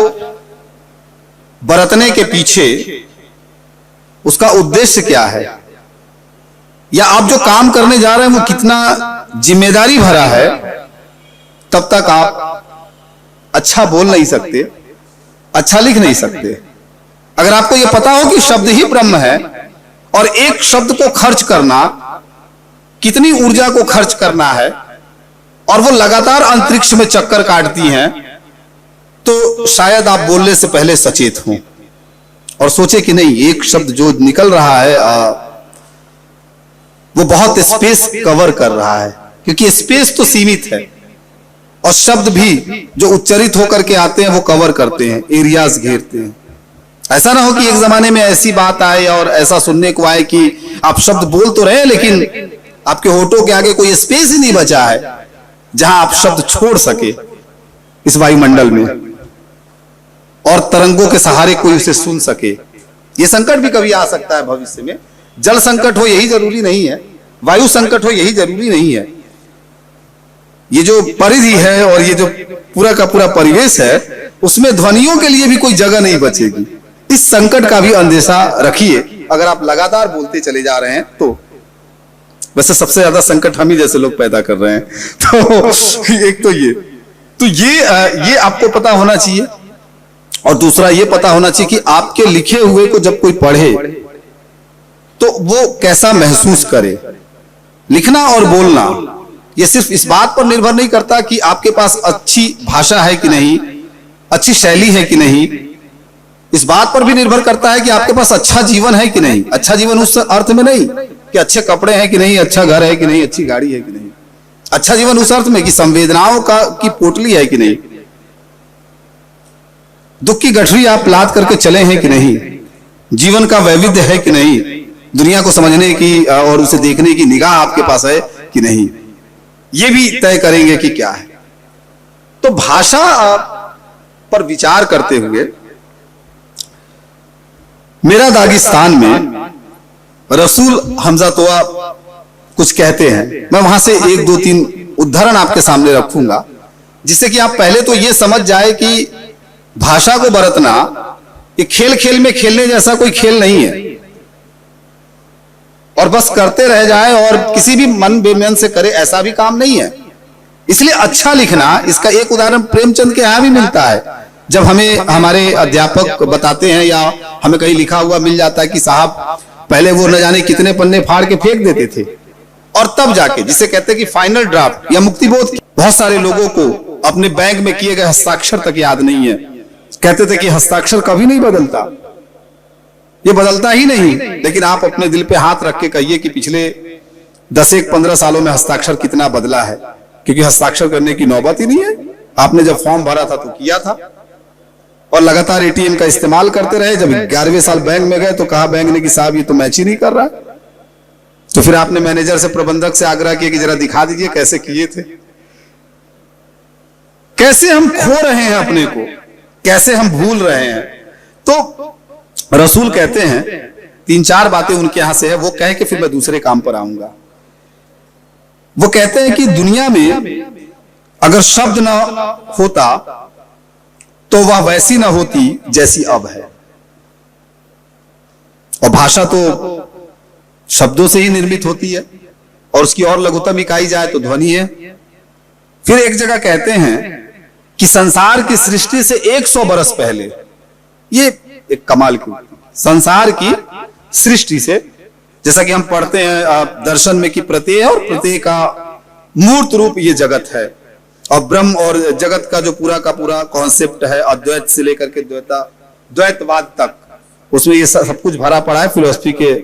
बरतने के पीछे उसका उद्देश्य क्या है, या आप जो काम करने जा रहे हैं वो कितना जिम्मेदारी भरा है, तब तक आप अच्छा बोल नहीं सकते, अच्छा लिख नहीं सकते। अगर आपको यह पता हो कि शब्द ही ब्रह्म है और एक शब्द को खर्च करना, कितनी ऊर्जा को खर्च करना है, और वो लगातार अंतरिक्ष में चक्कर काटती हैं, तो शायद आप बोलने से पहले सचेत हों और सोचे कि नहीं, एक शब्द जो निकल रहा है वो बहुत स्पेस कवर कर रहा है, क्योंकि स्पेस तो सीमित है और शब्द भी जो उच्चरित होकर के आते हैं वो कवर करते हैं, एरियाज घेरते हैं। ऐसा ना हो कि एक जमाने में ऐसी बात आए और ऐसा सुनने को आए कि आप शब्द बोल तो रहे लेकिन आपके होठों के आगे कोई स्पेस ही नहीं बचा है जहां आप शब्द छोड़ सके इस वायुमंडल में, और तरंगों के सहारे कोई उसे सुन सके। यह संकट भी कभी आ सकता है भविष्य में। जल संकट हो यही जरूरी नहीं है, वायु संकट हो यही जरूरी नहीं है। ये जो परिधि है और ये जो पूरा का पूरा परिवेश है, उसमें ध्वनियों के लिए भी कोई जगह नहीं बचेगी। इस संकट का भी अंदेशा रखिए अगर आप लगातार बोलते चले जा रहे हैं तो। वैसे सबसे ज्यादा संकट हम ही जैसे लोग पैदा कर रहे हैं। तो एक तो ये आपको पता होना चाहिए, और दूसरा ये पता होना चाहिए कि आपके लिखे हुए को जब कोई पढ़े तो वो कैसा महसूस करे। लिखना और बोलना ये सिर्फ इस बात पर निर्भर नहीं करता कि आपके पास अच्छी भाषा है कि नहीं, अच्छी शैली है कि नहीं। इस बात पर भी निर्भर करता है कि आपके पास अच्छा जीवन है कि नहीं। अच्छा जीवन उस अर्थ में नहीं कि अच्छे कपड़े हैं कि नहीं, अच्छा घर है कि नहीं, अच्छी गाड़ी है कि नहीं। अच्छा जीवन उस अर्थ में कि संवेदनाओं की पोटली है कि नहीं, दुख की गठरी आप लाद करके चले हैं कि नहीं, जीवन का वैविध्य है कि नहीं, दुनिया को समझने की और उसे देखने की निगाह आपके पास है कि नहीं। ये भी तय करेंगे कि क्या है। तो भाषा पर विचार करते हुए मेरा दागिस्तान में रसूल हमजा तोआ कुछ कहते हैं। मैं वहां से 1 2 3 उदाहरण आपके सामने रखूंगा, जिससे कि आप पहले तो ये समझ जाए कि भाषा को बरतना ये खेल खेल में खेलने जैसा कोई खेल नहीं है, और बस करते रह जाए और किसी भी मन बेमन से करे ऐसा भी काम नहीं है। इसलिए अच्छा लिखना, इसका एक उदाहरण प्रेमचंद के यहां भी मिलता है। जब हमें हमारे अध्यापक बताते हैं या हमें कहीं लिखा हुआ मिल जाता है कि साहब पहले वो न जाने कितने पन्ने फाड़ के फेंक देते थे, और तब जाके जिसे कहते हैं कि फाइनल ड्राफ्ट या मुक्तिबोध, बहुत सारे लोगों को अपने बैंक में किए गए हस्ताक्षर तक याद नहीं है। कहते थे कि हस्ताक्षर कभी नहीं बदलता, ये बदलता ही नहीं। लेकिन आप अपने दिल पे हाथ रख के कहिए कि पिछले 10-15 सालों में हस्ताक्षर कितना बदला है, क्योंकि हस्ताक्षर करने की नौबत ही नहीं है। आपने जब फॉर्म भरा था तो किया था, और लगातार एटीएम का इस्तेमाल करते रहे। जब 11वें साल बैंक में गए तो कहा बैंक ने कि साहब ये तो मैच ही नहीं कर रहा। तो फिर आपने मैनेजर से, प्रबंधक से आग्रह किया कि जरा दिखा दीजिए कैसे किए थे। कैसे हम खो रहे हैं अपने को, कैसे हम भूल रहे हैं। तो रसूल कहते हैं 3-4 बातें उनके यहां से है, वो कह के फिर मैं दूसरे काम पर आऊंगा। वो कहते हैं कि दुनिया में अगर शब्द ना होता तो वह वैसी ना होती जैसी अब है। और भाषा तो शब्दों से ही निर्मित होती है, और उसकी और लघुतम इकाई जाए तो ध्वनि है। फिर एक जगह कहते हैं कि संसार की सृष्टि से 100 बरस पहले, ये एक कमाल की, संसार की सृष्टि से, जैसा कि हम पढ़ते हैं दर्शन में कि प्रत्यय और प्रत्यय का मूर्त रूप ये जगत है, और ब्रह्म और जगत का जो पूरा का पूरा कॉन्सेप्ट है अद्वैत से लेकर के द्वैतवाद तक, उसमें ये सब कुछ भरा पड़ा है। फिलोसफी के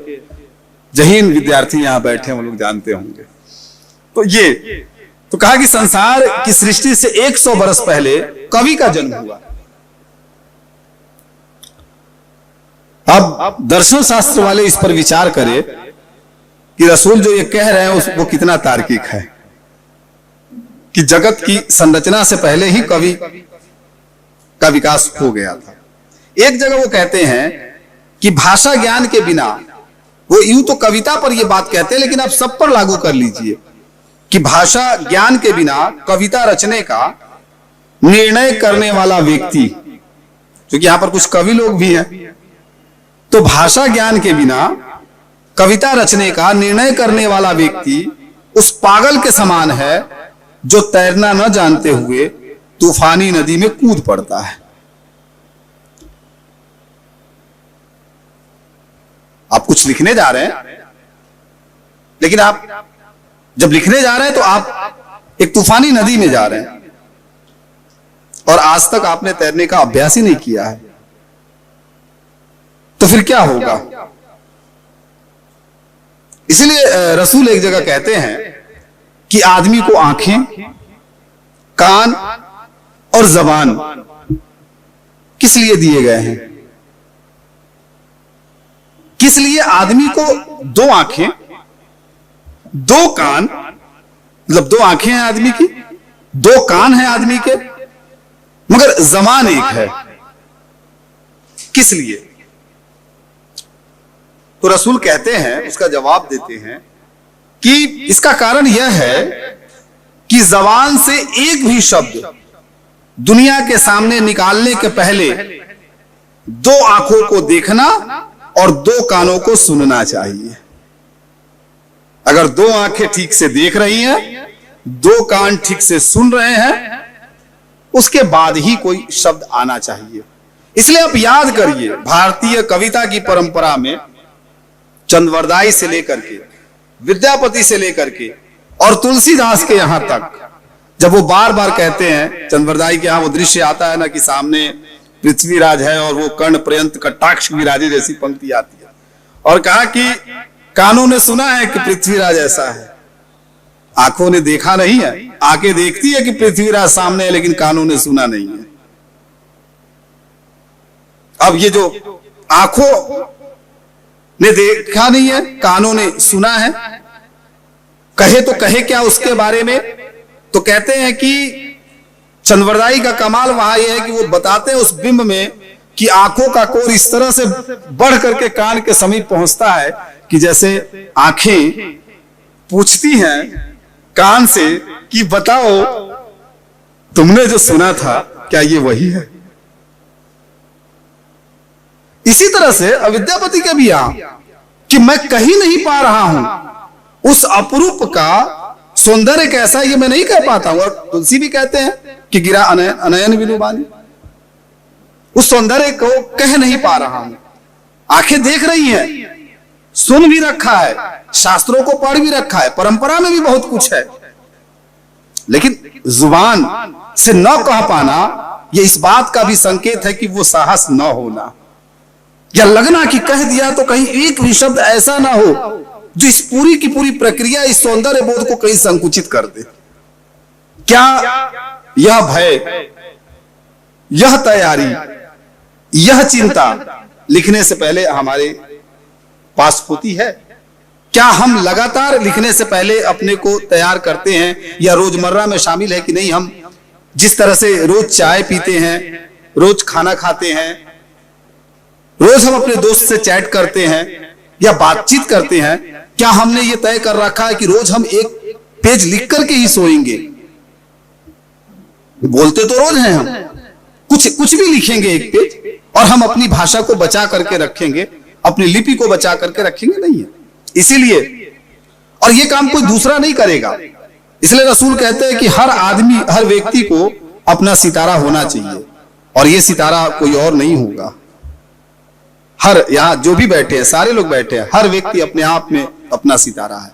जहीन विद्यार्थी यहां बैठे हैं, वो लोग जानते होंगे। तो ये तो कहा कि संसार की सृष्टि से 100 बरस पहले कवि का जन्म हुआ। अब दर्शन शास्त्र वाले इस पर विचार करें कि रसूल जो ये कह रहे हैं वो कितना तार्किक है, कि जगत की संरचना से पहले ही कवि का विकास हो गया था। एक जगह वो कहते हैं कि भाषा ज्ञान के बिना, वो यूं तो कविता पर ये बात कहते हैं, लेकिन आप सब पर लागू कर लीजिए कि भाषा ज्ञान के बिना कविता रचने का निर्णय करने वाला व्यक्ति, क्योंकि यहां पर कुछ कवि लोग भी हैं, तो भाषा ज्ञान के बिना कविता रचने का निर्णय करने वाला व्यक्ति उस पागल के समान है जो तैरना न जानते हुए तूफानी नदी में कूद पड़ता है। आप कुछ लिखने जा रहे हैं, लेकिन आप जब लिखने जा रहे हैं तो आप एक तूफानी नदी में जा रहे हैं, और आज तक आपने तैरने का अभ्यास ही नहीं किया है, तो फिर क्या होगा। इसलिए रसूल एक जगह कहते हैं कि आदमी को आंखें, कान और जबान किस लिए दिए गए हैं। किस लिए आदमी को 2 आंखें दो कान, मतलब दो आंखें हैं आदमी की, दो कान हैं आदमी के, मगर जबान एक है। किस लिए? तो रसूल कहते हैं, उसका जवाब देते हैं कि इसका कारण यह है कि जबान से एक भी शब्द दुनिया के सामने निकालने के पहले दो आंखों को देखना और दो कानों को सुनना चाहिए। अगर दो आंखें ठीक से देख रही हैं, दो कान ठीक से सुन रहे हैं, उसके बाद ही कोई शब्द आना चाहिए। इसलिए आप याद करिए, भारतीय कविता की परंपरा में चंद्रवरदाई से लेकर के, विद्यापति से लेकर के और तुलसीदास के यहां तक, जब वो बार बार कहते हैं, चंद्रवरदाई के यहां वो दृश्य आता है ना कि सामने पृथ्वीराज है और वो कर्ण पर्यंत कटाक्ष विराजे जैसी पंक्ति आती है, और कहा कि कानों ने सुना है कि पृथ्वीराज ऐसा है, आंखों ने देखा नहीं है। आंखें देखती है कि पृथ्वीराज सामने है, लेकिन कानों ने सुना नहीं है। अब ये जो आंखों ने देखा नहीं है, कानों ने सुना है, कहे तो कहे क्या उसके बारे में? तो कहते हैं कि चंद्रवरदाई का कमाल वहां यह है कि वो बताते हैं उस बिंब में कि आंखों का कोर इस तरह से बढ़ करके कान के समीप पहुंचता है कि जैसे आंखें पूछती हैं कान से कि बताओ तुमने जो सुना था क्या ये वही है? इसी तरह से अविद्यापति के भी यहां कि मैं कहीं नहीं पा रहा हूं उस अपरूप का सौंदर्य कैसा है, ये मैं नहीं कह पाता हूं। और तुलसी भी कहते हैं कि गिरा अनयन विलुबानी, उस सौंदर्य को कह नहीं पा रहा हूं। आंखें देख रही हैं, सुन भी रखा है, शास्त्रों को पढ़ भी रखा है, परंपरा में भी बहुत कुछ है, लेकिन जुबान से न कह पाना यह इस बात का भी संकेत है कि वो साहस न होना, या लगना कि कह दिया तो कहीं एक भी शब्द ऐसा ना हो जो इस पूरी की पूरी प्रक्रिया, इस सौंदर्य बोध को कहीं संकुचित कर दे। क्या यह भय, यह तैयारी, यह चिंता लिखने से पहले हमारे पास होती है? क्या हम लगातार लिखने से पहले अपने को तैयार करते हैं, या रोजमर्रा में शामिल है कि नहीं? हम जिस तरह से रोज चाय पीते हैं, रोज खाना खाते हैं, रोज हम अपने दोस्त से चैट करते हैं या बातचीत करते हैं, क्या हमने ये तय कर रखा है कि रोज हम एक पेज लिख करके ही सोएंगे? बोलते तो रोज हैं हम, कुछ भी लिखेंगे एक पेज, और हम अपनी भाषा को बचा करके रखेंगे, अपनी लिपि को बचा करके रखेंगे? नहीं है। इसीलिए, और ये काम कोई दूसरा नहीं करेगा, इसलिए रसूल कहते हैं कि हर आदमी, हर व्यक्ति को अपना सितारा होना चाहिए, और ये सितारा कोई और नहीं होगा। हर, यहां जो भी बैठे हैं, सारे लोग बैठे हैं, हर व्यक्ति अपने आप में अपना सितारा है।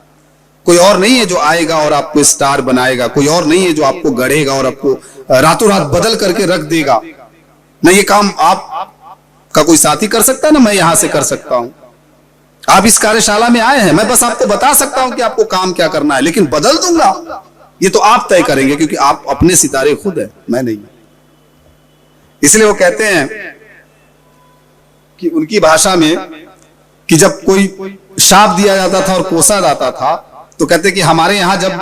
कोई और नहीं है जो आएगा और आपको स्टार बनाएगा, कोई और नहीं है जो आपको गढ़ेगा और आपको रातों रात बदल करके रख देगा। ना ये काम आप का कोई साथी कर सकता है, ना मैं यहां से कर सकता हूं। आप इस कार्यशाला में आए हैं, मैं बस आपको बता सकता हूं कि आपको काम क्या करना है, लेकिन बदल दूंगा ये तो आप तय करेंगे, क्योंकि आप अपने सितारे खुद है, मैं नहीं। इसलिए वो कहते हैं कि उनकी भाषा में कि जब कोई शाप दिया जाता था और कोसा जाता था, तो कहते कि हमारे यहां जब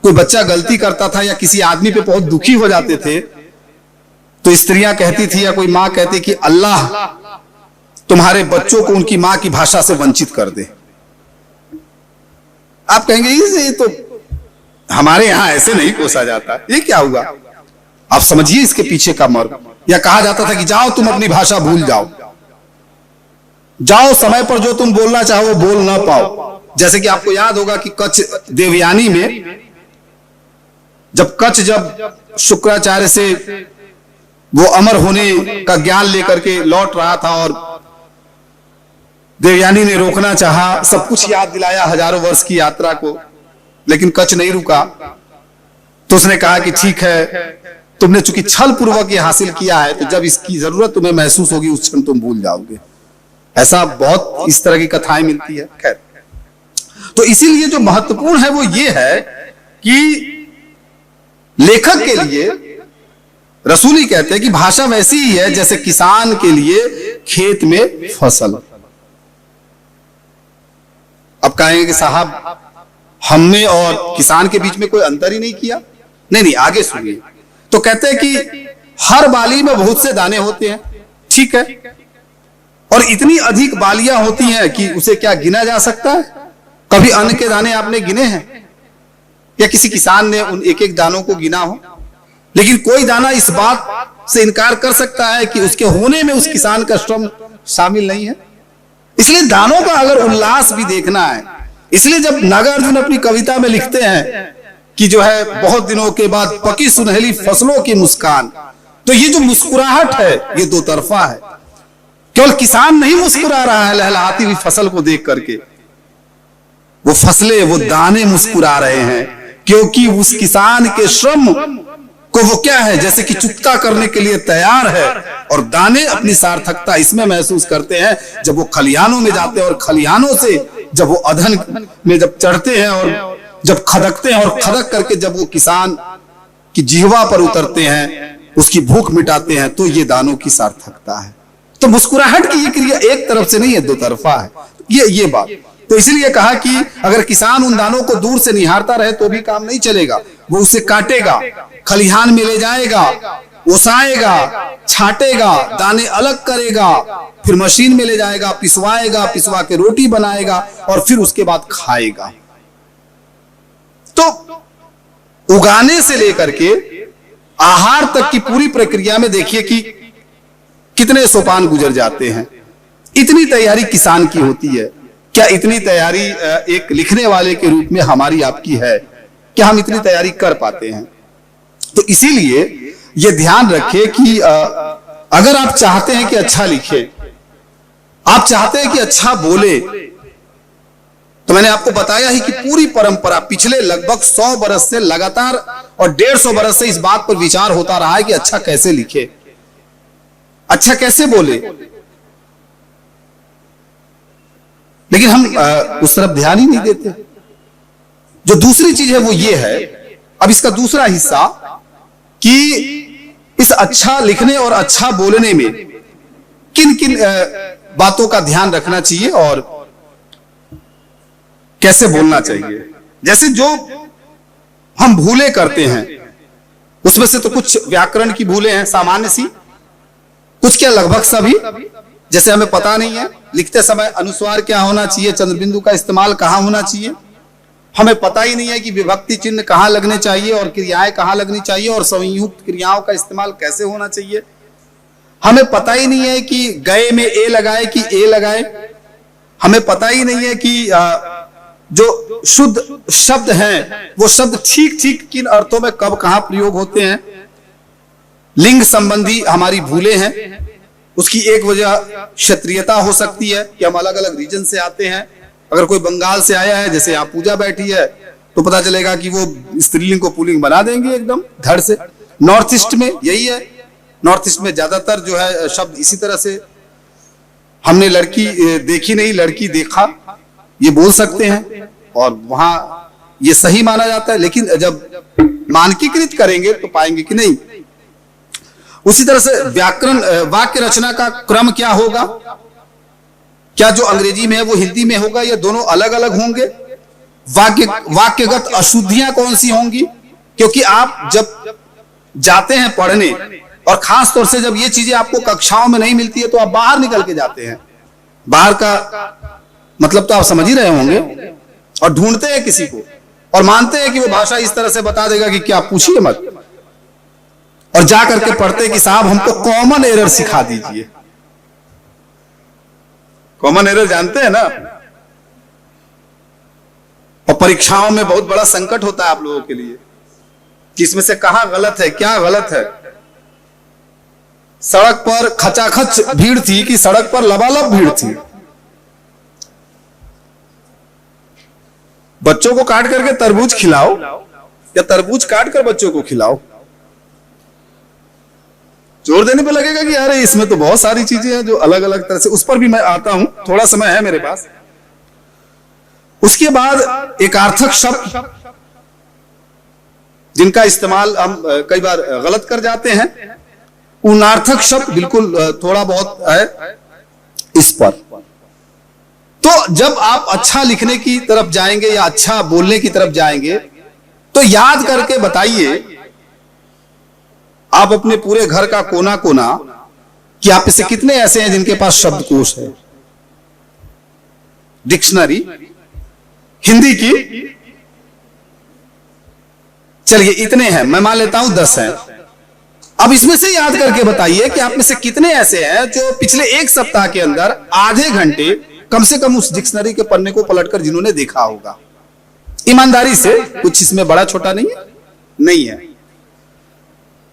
कोई बच्चा गलती करता था या किसी आदमी पे बहुत दुखी हो जाते थे, तो स्त्रियां कहती थी या कोई मां कहती कि अल्लाह तुम्हारे बच्चों को उनकी मां की भाषा से वंचित कर दे। आप कहेंगे ये तो हमारे यहां ऐसे नहीं कोसा जाता, ये क्या हुआ? आप समझिए इसके पीछे का मर्म। या कहा जाता था कि जाओ तुम अपनी भाषा भूल जाओ, जाओ समय पर जो तुम बोलना चाहो वो बोल ना पाओ। जैसे कि आपको याद होगा कि कच्छ देवयानी में जब शुक्राचार्य से वो अमर होने का ज्ञान लेकर के लौट रहा था और देवयानी ने रोकना चाहा, सब कुछ याद दिलाया हजारों वर्ष की यात्रा को, लेकिन कच्छ नहीं रुका। तो उसने कहा कि ठीक है, तुमने चूंकि छल पूर्वक ये हासिल किया है, तो जब इसकी जरूरत तुम्हें महसूस होगी उस क्षण तुम भूल जाओगे। ऐसा बहुत इस तरह की कथाएं मिलती है। खैर, तो इसीलिए जो महत्वपूर्ण है वो ये है कि लेखक के लिए रसूल ही कहते हैं कि भाषा वैसी ही है जैसे किसान के लिए खेत में फसल। अब कहेंगे कि साहब हमने और किसान के बीच में कोई अंतर ही नहीं किया। नहीं, आगे सुनिए। तो कहते हैं कि हर बाली में बहुत से दाने होते हैं, ठीक है, और इतनी अधिक बालियां होती हैं कि उसे क्या गिना जा सकता है? कभी अन्न के दाने आपने गिने हैं या किसी किसान ने उन एक एक दानों को गिना हो? लेकिन कोई दाना इस बात से इनकार कर सकता है कि उसके होने में उस किसान का श्रम शामिल नहीं है। इसलिए दानों का अगर उल्लास भी देखना है, इसलिए जब नागार्जुन अपनी कविता में लिखते हैं कि जो है बहुत दिनों के बाद पकी सुनहली फसलों की मुस्कान, तो ये जो मुस्कुराहट है ये दो तरफा है। केवल किसान नहीं मुस्कुरा रहा है लहलहाती हुई फसल को देख करके, वो फसलें, वो दाने मुस्कुरा रहे हैं, क्योंकि उस किसान के श्रम को वो क्या है, जैसे कि चुकता करने के लिए तैयार है। और दाने अपनी सार्थकता इसमें महसूस करते हैं जब वो खलिहानों में जाते हैं, और खलिहानों से जब वो अधन में जब चढ़ते हैं और जब खदकते हैं, और खदक करके जब वो किसान की जिह्वा पर उतरते हैं, उसकी भूख मिटाते हैं, तो ये दानों की सार्थकता है। तो मुस्कुराहट की ये क्रिया एक तरफ से नहीं है, दो तरफा है ये बात। तो इसलिए कहा कि अगर किसान उन दानों को दूर से निहारता रहे तो भी काम नहीं चलेगा, वो उसे काटेगा, खलिहान में ले जाएगा, ओसाएगा, छाटेगा, दाने अलग करेगा, फिर मशीन में ले जाएगा, पिसवाएगा, पिसवा के रोटी बनाएगा और फिर उसके बाद खाएगा। तो उगाने से लेकर के आहार तक की पूरी प्रक्रिया में देखिए कि कितने सोपान गुजर जाते हैं। इतनी तैयारी किसान की होती है। क्या इतनी तैयारी एक लिखने वाले के रूप में हमारी आपकी है? क्या हम इतनी तैयारी कर पाते हैं? तो इसीलिए ये ध्यान रखें कि अगर आप चाहते हैं कि अच्छा लिखे, आप चाहते हैं कि अच्छा बोले, तो मैंने आपको बताया ही कि पूरी परंपरा पिछले लगभग 100 बरस से लगातार और 150 बरस से इस बात पर विचार होता रहा है कि अच्छा कैसे लिखे, अच्छा कैसे बोले। लेकिन हम उस तरफ ध्यान ही नहीं देते। जो दूसरी चीज है वो ये है, अब इसका दूसरा हिस्सा, कि इस अच्छा लिखने और अच्छा बोलने में किन किन बातों का ध्यान रखना चाहिए और कैसे बोलना चाहिए। जैसे जो हम भूलें करते हैं उसमें से तो कुछ व्याकरण की भूलें हैं सामान्य सी, कुछ क्या लगभग सभी। जैसे हमें पता नहीं है लिखते समय अनुस्वार क्या होना चाहिए, चंद्रबिंदु का इस्तेमाल कहां होना चाहिए, हमें पता ही नहीं है कि विभक्ति चिन्ह कहां लगने चाहिए और क्रियाएं कहां लगनी चाहिए और संयुक्त क्रियाओं का इस्तेमाल कैसे होना चाहिए। हमें पता ही नहीं है कि गए में ए लगाए कि ए लगाए। हमें पता ही नहीं है कि जो शुद्ध शब्द हैं वो शब्द ठीक ठीक किन अर्थों में कब कहां प्रयोग होते हैं। लिंग संबंधी हमारी भूलें हैं। उसकी एक वजह क्षत्रियता हो सकती है कि हम अलग अलग रीजन से आते हैं। अगर कोई बंगाल से आया है, जैसे यहाँ पूजा बैठी है, तो पता चलेगा कि वो स्त्रीलिंग को पुल्लिंग बना देंगे एकदम धड़ से। नॉर्थ ईस्ट में यही है, नॉर्थ ईस्ट में ज्यादातर जो है शब्द इसी तरह से, हमने लड़की देखी नहीं लड़की देखा, ये बोल सकते हैं और वहां ये सही माना जाता है। लेकिन जब मानकीकृत करेंगे तो पाएंगे कि नहीं। उसी तरह से व्याकरण, वाक्य रचना का क्रम क्या होगा, क्या जो अंग्रेजी में है वो हिंदी में होगा या दोनों अलग अलग होंगे। वाक्यगत अशुद्धियां कौन सी होंगी, क्योंकि आप जब जाते हैं पढ़ने और खास तौर से जब ये चीजें आपको कक्षाओं में नहीं मिलती है तो आप बाहर निकल के जाते हैं। बाहर का मतलब तो आप समझ ही रहे होंगे, और ढूंढते हैं किसी को और मानते हैं कि वो भाषा इस तरह से बता देगा कि क्या पूछिए मत, और जा करके पढ़ते हैं कि साहब हमको कॉमन एरर सिखा दीजिए। कॉमन एरर जानते हैं ना। और परीक्षाओं में बहुत बड़ा संकट होता है आप लोगों के लिए कि इसमें से कहां गलत है, क्या गलत है। सड़क पर खचाखच भीड़ थी कि सड़क पर लबालब भीड़ थी। बच्चों को काट करके तरबूज खिलाओ या तरबूज काट कर बच्चों को खिलाओ, जोर देने पे लगेगा कि अरे इसमें तो बहुत सारी चीजें हैं जो अलग अलग तरह से। उस पर भी मैं आता हूं, थोड़ा समय है मेरे पास। उसके बाद एकार्थक शब्द जिनका इस्तेमाल हम कई बार गलत कर जाते हैं, उनार्थक शब्द बिल्कुल थोड़ा बहुत है इस पर। तो जब आप अच्छा लिखने की तरफ जाएंगे या अच्छा बोलने की तरफ जाएंगे तो याद करके बताइए, आप अपने पूरे घर का कोना कोना कि आप इससे कितने ऐसे हैं जिनके पास शब्दकोश है, डिक्शनरी हिंदी की। चलिए इतने हैं, मैं मान लेता हूं 10 हैं। अब इसमें से याद करके बताइए कि आप में से कितने ऐसे हैं जो पिछले एक सप्ताह के अंदर आधे घंटे कम से कम उस डिक्शनरी के पन्ने को पलटकर जिन्होंने देखा होगा। ईमानदारी से, कुछ इसमें बड़ा छोटा नहीं है।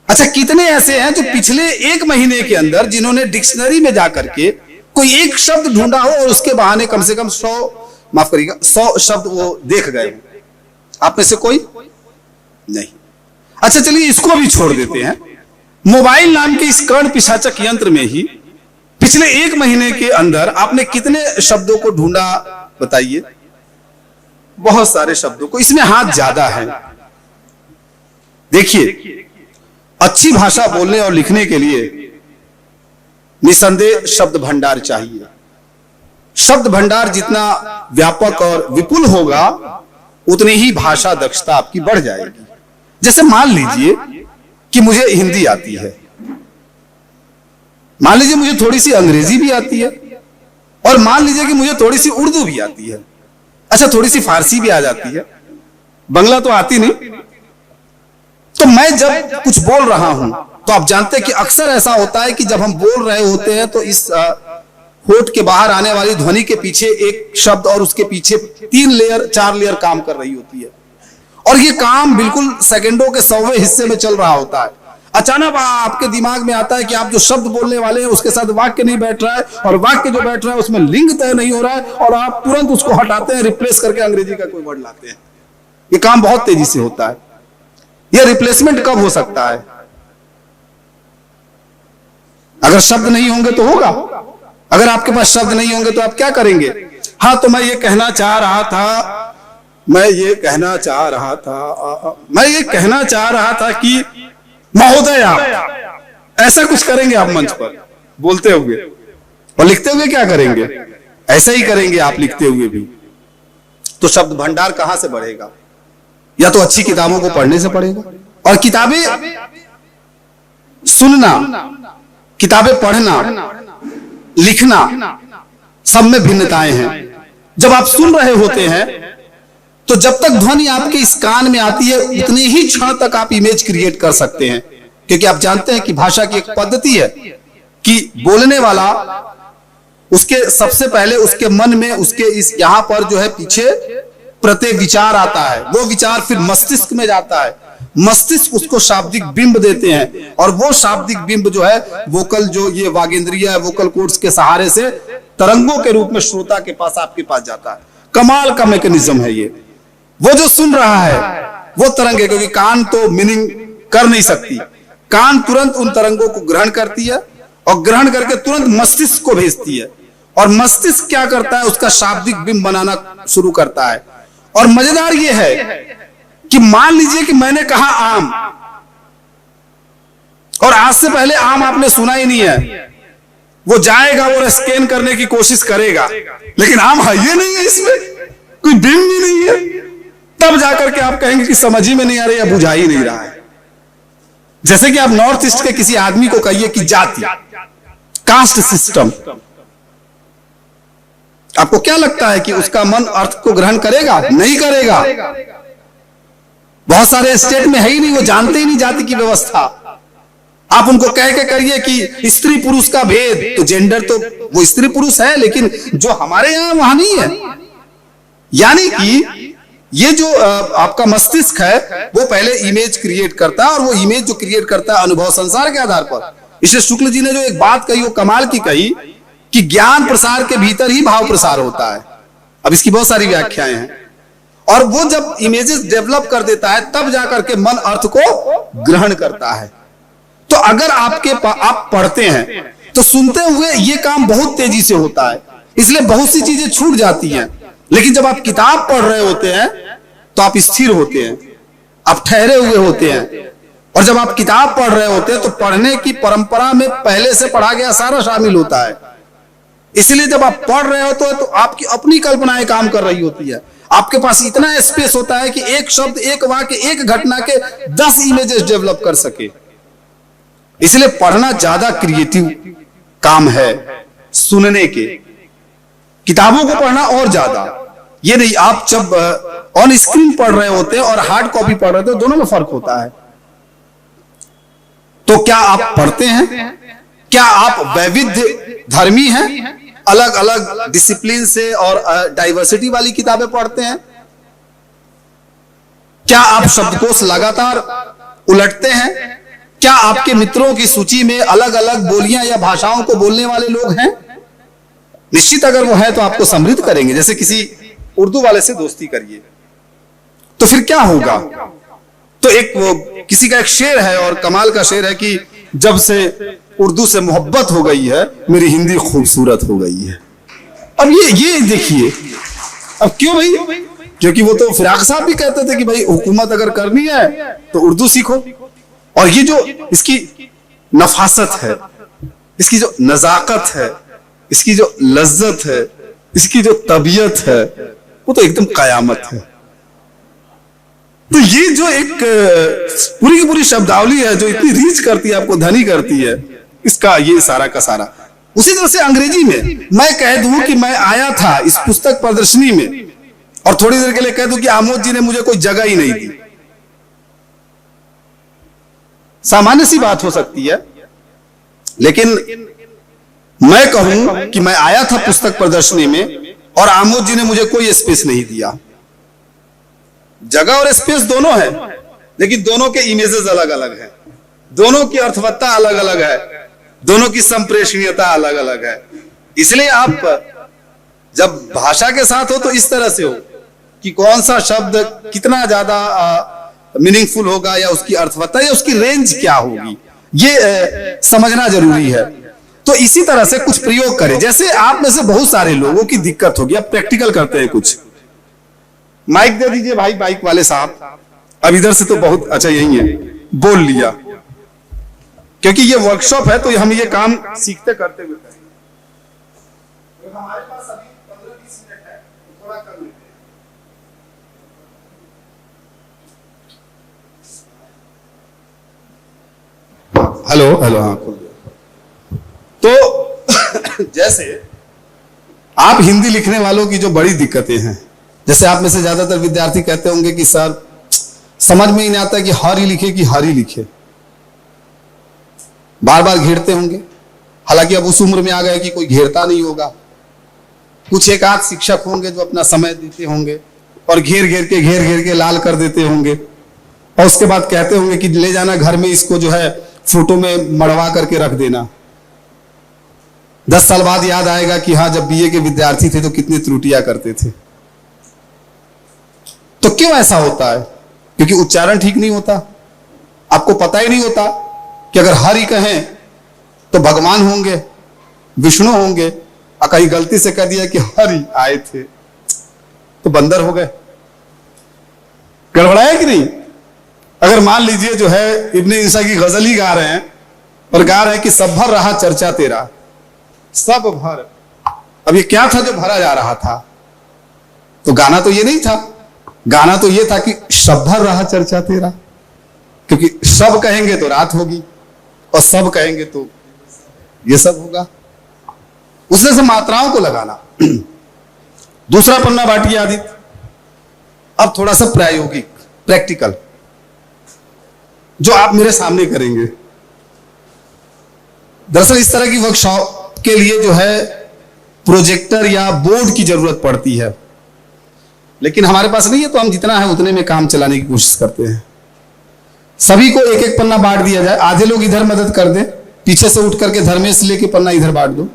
अच्छा, कितने ऐसे हैं जो पिछले एक महीने के अंदर जिन्होंने डिक्शनरी में जाकर के कोई एक शब्द ढूंढा हो और उसके बहाने कम से कम 100 शब्द वो देख गए? आप में से कोई नहीं। अच्छा चलिए इसको भी छोड़ देते हैं। मोबाइल नाम के इस कर्ण पिशाचक यंत्र में ही पिछले एक महीने के अंदर आपने कितने शब्दों को ढूंढा बताइए? बहुत सारे शब्दों को। इसमें हाथ ज्यादा है। देखिए, अच्छी भाषा बोलने और लिखने के लिए निसंदेह शब्द भंडार चाहिए। शब्द भंडार जितना व्यापक और विपुल होगा उतनी ही भाषा दक्षता आपकी बढ़ जाएगी। जैसे मान लीजिए कि मुझे हिंदी आती है, मान लीजिए मुझे थोड़ी सी अंग्रेजी भी आती है, और मान लीजिए कि मुझे थोड़ी सी उर्दू भी आती है। अच्छा, थोड़ी सी फारसी भी आ जाती है, बंगला तो आती नहीं। तो मैं जब कुछ बोल रहा हूं तो आप जानते हैं कि अक्सर ऐसा होता है कि जब हम बोल रहे होते हैं तो इस होठ के बाहर आने वाली ध्वनि के पीछे एक शब्द और उसके पीछे 3 लेयर 4 लेयर काम कर रही होती है, और ये काम बिल्कुल सेकंडों के 100वें हिस्से में चल रहा होता है। अचानक आपके दिमाग में आता है कि आप जो शब्द बोलने वाले हैं उसके साथ वाक्य नहीं बैठ रहा है, और वाक्य जो बैठ रहा है उसमें लिंग तय नहीं हो रहा है, और आप तुरंत उसको हटाते हैं, रिप्लेस करके अंग्रेजी का कोई वर्ड लाते हैं। ये काम बहुत तेजी से होता है। यह रिप्लेसमेंट कब हो सकता है? अगर शब्द नहीं होंगे तो होगा। अगर आपके पास शब्द नहीं होंगे तो आप क्या करेंगे? हाँ, तो मैं ये कहना चाह रहा था कि महोदय, आप ऐसा कुछ करेंगे आप मंच पर बोलते हुए, और लिखते हुए क्या करेंगे? ऐसा ही करेंगे आप लिखते हुए भी। तो शब्द भंडार कहां से बढ़ेगा? या तो अच्छी किताबों को पढ़ने से पढ़ेगा, और किताबें सुनना, किताबें पढ़ना, लिखना, सब में भिन्नताएं हैं। जब आप सुन रहे होते हैं तो जब तक ध्वनि आपके इस कान में आती है उतने ही क्षण तक आप इमेज क्रिएट कर सकते हैं, क्योंकि आप जानते हैं कि भाषा की एक पद्धति है कि बोलने वाला उसके सबसे पहले उसके मन में उसके इस यहां पर जो है पीछे प्रत्येक विचार आता है, वो विचार फिर मस्तिष्क में जाता है, मस्तिष्क उसको शाब्दिक बिंब देते हैं, और वो शाब्दिक बिंब जो है वोकल जो ये वागेंद्रिय है वोकल कोर्ड्स के सहारे से तरंगों के रूप में श्रोता के पास आपके पास जाता है। कमाल का मैकेनिज्म है ये। वो जो सुन रहा है वो तरंग है, क्योंकि कान तो मीनिंग कर नहीं सकती, कान तुरंत उन तरंगों को ग्रहण करती है और ग्रहण करके तुरंत मस्तिष्क को भेजती है, और मस्तिष्क क्या करता है? उसका शाब्दिक बिंब बनाना शुरू करता है। और मजेदार ये है कि मान लीजिए कि मैंने कहा आम, और आज से पहले आम आपने सुना ही नहीं है, वो जाएगा और स्कैन करने की कोशिश करेगा, लेकिन आम है ये नहीं है, इसमें कोई बिंब ही नहीं है। तब जाकर के आप कहेंगे कि समझ ही में नहीं आ रही या बुझा ही नहीं रहा है। जैसे कि आप नॉर्थ ईस्ट के किसी आदमी को कहिए कि जाति, कास्ट सिस्टम, आपको क्या लगता है कि उसका मन अर्थ को ग्रहण करेगा? नहीं करेगा। बहुत सारे स्टेट में है ही नहीं, वो जानते ही नहीं जाति की व्यवस्था। आप उनको कह के करिए कि स्त्री पुरुष का भेद, तो जेंडर तो वो स्त्री पुरुष है, लेकिन जो हमारे यहां वहां नहीं है। यानी कि ये जो आपका मस्तिष्क है वो पहले इमेज क्रिएट करता है, और वो इमेज जो क्रिएट करता है अनुभव संसार के आधार पर। इसलिए शुक्ल जी ने जो एक बात कही वो कमाल की कही कि ज्ञान प्रसार के भीतर ही भाव प्रसार होता है। अब इसकी बहुत सारी व्याख्याएं हैं, और वो जब इमेजेस डेवलप कर देता है तब जाकर के मन अर्थ को ग्रहण करता है। तो अगर आप पढ़ते हैं तो सुनते हुए ये काम बहुत तेजी से होता है, इसलिए बहुत सी चीजें छूट जाती हैं। लेकिन जब आप किताब पढ़ रहे होते हैं तो आप स्थिर होते हैं, आप ठहरे हुए होते हैं, और जब आप किताब पढ़ रहे होते हैं तो पढ़ने की परंपरा में पहले से पढ़ा गया सारा शामिल होता है। इसलिए जब आप पढ़ रहे हो तो आपकी अपनी कल्पनाएं काम कर रही होती है। आपके पास इतना स्पेस होता है कि एक शब्द, एक वाक्य, एक घटना के 10 इमेजेस डेवलप कर सके। इसलिए पढ़ना ज्यादा क्रिएटिव काम है सुनने के, किताबों को पढ़ना और ज्यादा। ये नहीं आप जब ऑन स्क्रीन पढ़ रहे होते हैं और हार्ड कॉपी पढ़ रहे होते हैं, दोनों में फर्क होता है। तो क्या आप पढ़ते हैं? क्या आप वैविध्य धर्मी हैं? अलग अलग डिसिप्लिन से और डाइवर्सिटी वाली किताबें पढ़ते हैं? क्या आप शब्दकोश लगातार उलटते हैं? क्या आपके मित्रों की सूची में अलग अलग बोलियां या भाषाओं को बोलने वाले लोग हैं? निश्चित अगर वो है तो आपको समृद्ध करेंगे। जैसे किसी उर्दू वाले से दोस्ती करिए तो फिर क्या होगा? तो एक वो किसी का एक शेर है और कमाल का शेर है कि जब से उर्दू से मोहब्बत हो गई है मेरी हिंदी खूबसूरत हो गई है। अब ये देखिए, अब क्यों भाई? क्योंकि वो तो फिराक साहब भी कहते थे कि भाई हुकूमत अगर करनी है तो उर्दू सीखो। और ये जो इसकी नफासत है, इसकी जो नजाकत है, इसकी जो लज्जत है, इसकी जो तबीयत है, वो तो एकदम कयामत है। तो ये जो एक पूरी की पूरी शब्दावली है जो इतनी रीच करती है, आपको धनी करती है, इसका ये सारा का सारा। उसी तरह से अंग्रेजी में मैं कह दूं कि मैं आया था इस पुस्तक प्रदर्शनी में और थोड़ी देर के लिए कह दूं कि आमोद जी ने मुझे कोई जगह ही नहीं दी, सामान्य सी बात हो सकती है। लेकिन मैं कहूं कि मैं आया था पुस्तक प्रदर्शनी में और आमोद जी ने मुझे कोई स्पेस नहीं दिया। जगह और स्पेस दोनों है, लेकिन दोनों के इमेजेस अलग अलग हैं, दोनों की अर्थवत्ता अलग अलग है, दोनों की संप्रेषणीयता अलग अलग है। इसलिए आप जब भाषा के साथ हो तो इस तरह से हो कि कौन सा शब्द कितना ज्यादा मीनिंगफुल होगा, या उसकी अर्थवत्ता या उसकी रेंज क्या होगी, ये समझना जरूरी है। तो इसी तरह से कुछ प्रयोग करें। जैसे आप में से बहुत सारे लोगों की दिक्कत होगी, अब प्रैक्टिकल करते हैं कुछ। माइक दे दीजिए भाई, बाइक वाले साहब। अब इधर से तो बहुत अच्छा यही है, बोल लिया, क्योंकि ये वर्कशॉप है तो हम ये काम सीखते करते हुए करेंगे। तो हमारे पास अभी 15-20 मिनट है, थोड़ा कर लेते हैं। हेलो हेलो, हाँ खोल दिया। तो जैसे आप हिंदी लिखने वालों की जो बड़ी दिक्कतें हैं, जैसे आप में से ज्यादातर विद्यार्थी कहते होंगे कि सर समझ में ही नहीं आता कि हरी लिखे कि हरी लिखे, बार बार घेरते होंगे। हालांकि अब उस उम्र में आ गए कि कोई घेरता नहीं होगा, कुछ एक आध शिक्षक होंगे जो अपना समय देते होंगे और घेर घेर के लाल कर देते होंगे, और उसके बाद कहते होंगे कि ले जाना घर में, इसको जो है फोटो में मड़वा करके रख देना। 10 साल बाद याद आएगा कि हाँ, जब बीए के विद्यार्थी थे तो कितनी त्रुटियां करते थे। तो क्यों ऐसा होता है? क्योंकि उच्चारण ठीक नहीं होता। आपको पता ही नहीं होता कि अगर हरि कहें तो भगवान होंगे, विष्णु होंगे, और कहीं गलती से कह दिया कि हरि आए थे तो बंदर हो गए। गड़बड़ाया कि नहीं? अगर मान लीजिए जो है इब्ने ईसा की गजल ही गा रहे हैं और गा रहे हैं कि सब भर रहा चर्चा तेरा, सब भर। अब ये क्या था जो भरा जा रहा था? तो गाना तो ये नहीं था, गाना तो ये था कि सब भर रहा चर्चा तेरा, क्योंकि सब कहेंगे तो रात होगी और सब कहेंगे तो ये सब होगा। उसने से मात्राओं को लगाना। दूसरा पन्ना बांटिए आदित्य। अब थोड़ा सा प्रायोगिक, प्रैक्टिकल, जो आप मेरे सामने करेंगे। दरअसल इस तरह की वर्कशॉप के लिए जो है प्रोजेक्टर या बोर्ड की जरूरत पड़ती है, लेकिन हमारे पास नहीं है, तो हम जितना है उतने में काम चलाने की कोशिश करते हैं। सभी को एक एक पन्ना बांट दिया जाए। आधे लोग इधर मदद कर दें, पीछे से उठ करके धर्मेश लेके पन्ना इधर बांट दो।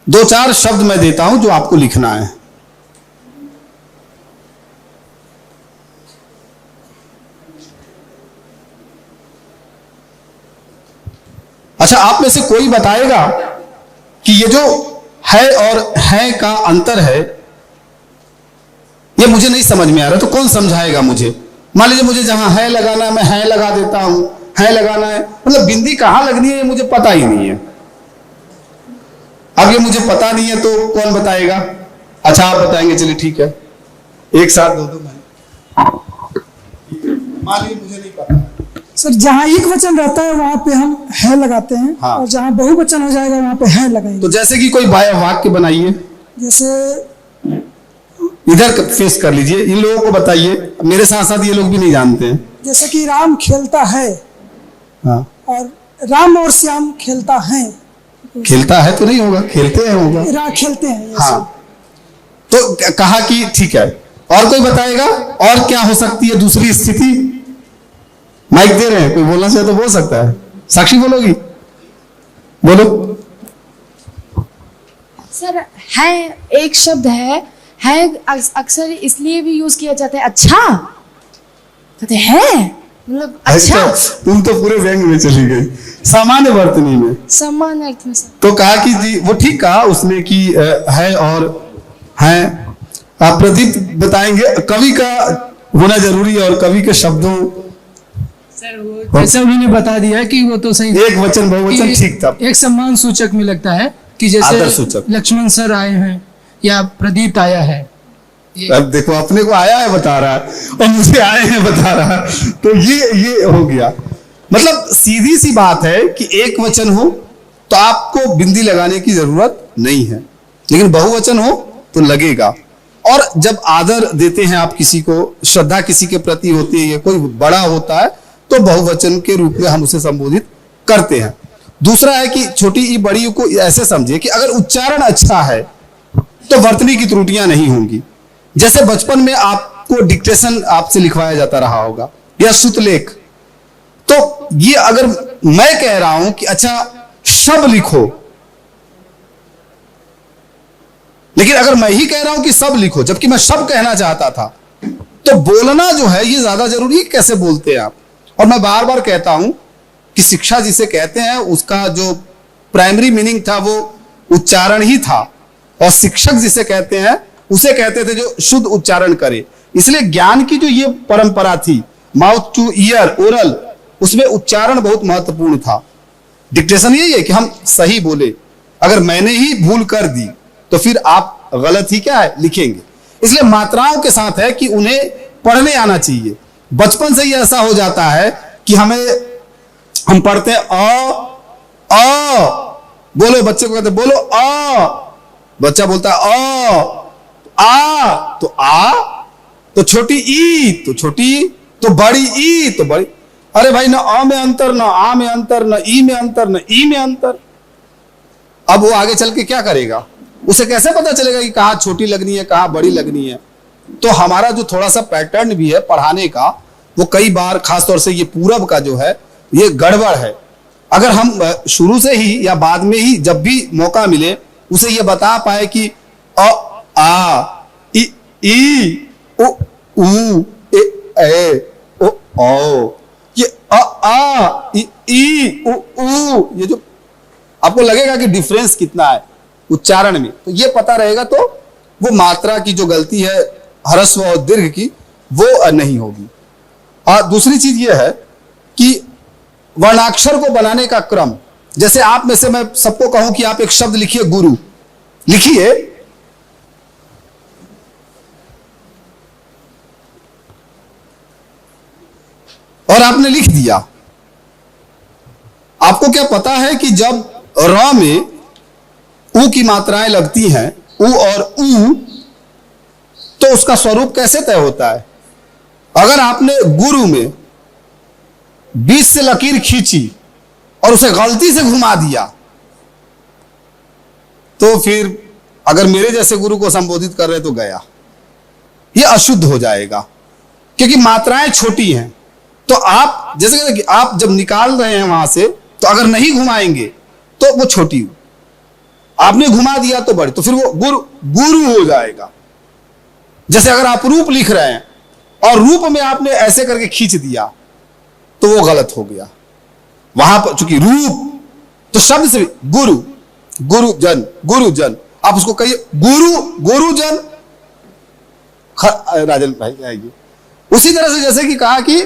2-4 शब्द मैं देता हूं जो आपको लिखना है। अच्छा, आप में से कोई बताएगा कि ये जो है और है का अंतर है, ये मुझे नहीं समझ में आ रहा, तो कौन समझाएगा मुझे? मान लीजिए मुझे जहां है लगाना, मैं है लगा देता हूं, है लगाना है, मतलब बिंदी कहाँ लगनी है ये मुझे पता ही नहीं है। अब ये मुझे पता नहीं है तो कौन बताएगा? अच्छा आप बताएंगे, चलिए ठीक है, एक साथ दो मान लीजिए मुझे नहीं पता। सर जहाँ एक वचन रहता है वहाँ पे हम है लगाते हैं। हाँ। और जहाँ बहुवचन हो जाएगा वहाँ पे है लगाएंगे। तो जैसे कि कोई वाक्य बनाइए, जैसे इधर फेस कर लीजिए, इन लोगों को बताइए, मेरे साथ साथ ये लोग भी नहीं जानते हैं। जैसे कि राम खेलता है। हाँ। और राम और श्याम खेलता है। खेलता है तो नहीं होगा, खेलते हैं होगा। खेलते हैं। हाँ, तो कहा कि ठीक है। और कोई बताएगा और क्या हो सकती है दूसरी स्थिति? माइक दे रहे हैं, कोई बोलना चाहे तो बोल सकता है। साक्षी बोलोगी? बोलो। सर है एक शब्द है अक्सर इसलिए भी यूज किया जाता है। अच्छा कहते हैं मतलब अच्छा। तुम तो पूरे व्यंग में चली गई, सामान्य वर्तनी में, सामान्य अर्थ में। तो कहा कि जी वो ठीक कहा उसने कि है और है। आप प्रदीप बताएंगे, कवि का होना जरूरी है और कवि के शब्दों। सर वो जैसा उन्होंने बता दिया कि वो तो सही, एक वचन बहुवचन ठीक था, एक सम्मान सूचक में लगता है कि जैसे लक्ष्मण सर आए हैं या प्रदीप आया है। अब देखो अपने को आया है बता रहा है और मुझे आए हैं बता रहा है, तो ये हो गया। मतलब सीधी सी बात है कि एक वचन हो तो आपको बिंदी लगाने की जरूरत नहीं है, लेकिन बहुवचन हो तो लगेगा। और जब आदर देते हैं आप किसी को, श्रद्धा किसी के प्रति होती है, कोई बड़ा होता है तो बहुवचन के रूप में हम उसे संबोधित करते हैं। दूसरा है कि छोटी ई बड़ी को ऐसे समझे कि अगर उच्चारण अच्छा है तो वर्तनी की त्रुटियां नहीं होंगी। जैसे बचपन में आपको डिक्टेशन आपसे लिखवाया जाता रहा होगा या श्रुतलेख, तो ये अगर मैं कह रहा हूं कि अच्छा शब लिखो, लेकिन अगर मैं ही कह रहा हूं कि सब लिखो जबकि मैं शब कहना चाहता था, तो बोलना जो है ये ज्यादा जरूरी है। कैसे बोलते हैं आप? और मैं बार बार कहता हूं कि शिक्षा जिसे कहते हैं उसका जो प्राइमरी मीनिंग था वो उच्चारण ही था, और शिक्षक जिसे कहते हैं उसे कहते थे जो शुद्ध उच्चारण करे। इसलिए ज्ञान की जो ये परंपरा थी, माउथ टू ईयर ओरल, उसमें उच्चारण बहुत महत्वपूर्ण था। डिक्टेशन यही है कि हम सही बोले। अगर मैंने ही भूल कर दी तो फिर आप गलत ही क्या है लिखेंगे। इसलिए मात्राओं के साथ है कि उन्हें पढ़ने आना चाहिए। बचपन से ही ऐसा हो जाता है कि हम पढ़ते हैं अ, बोलो, बच्चे को कहते बोलो अ, बच्चा बोलता है आ, तो आ, तो छोटी ई तो छोटी, तो बड़ी ई तो बड़ी। अरे भाई ना अ में अंतर, ना आ में अंतर, ना ई में अंतर, ना ई में अंतर। अब वो आगे चल के क्या करेगा? उसे कैसे पता चलेगा कि कहाँ छोटी लगनी है कहाँ बड़ी लगनी है? तो हमारा जो थोड़ा सा पैटर्न भी है पढ़ाने का, वो कई बार खासतौर से ये पूरब का जो है ये गड़बड़ है। अगर हम शुरू से ही या बाद में ही जब भी मौका मिले उसे ये बता पाए कि अ आ ई उ ऊ ए ओ ओ, ये अ आ ई उ ऊ, ये जो आपको लगेगा कि डिफरेंस कितना है उच्चारण में, तो ये पता रहेगा तो वो मात्रा की जो गलती है ह्रस्व और दीर्घ की वो नहीं होगी। और दूसरी चीज ये है कि वर्णाक्षर को बनाने का क्रम, जैसे आप में से मैं सबको कहूं कि आप एक शब्द लिखिए गुरु, लिखिए, और आपने लिख दिया। आपको क्या पता है कि जब र में ऊ की मात्राएं लगती हैं, ऊ और ऊ, तो उसका स्वरूप कैसे तय होता है? अगर आपने गुरु में 20 से लकीर खींची और उसे गलती से घुमा दिया, तो फिर अगर मेरे जैसे गुरु को संबोधित कर रहे तो गया, यह अशुद्ध हो जाएगा क्योंकि मात्राएं छोटी हैं। तो आप जैसे कि आप जब निकाल रहे हैं वहां से, तो अगर नहीं घुमाएंगे तो वो छोटी हो, आपने घुमा दिया तो बड़ी, तो फिर वो गुरु हो जाएगा। जैसे अगर आप रूप लिख रहे हैं और रूप में आपने ऐसे करके खींच दिया तो वो गलत हो गया। वहां पर चूंकि रूप, तो शब्द से गुरुजन, आप उसको कहिए गुरुजन। राजन भाई आइए। उसी तरह से जैसे कि कहा कि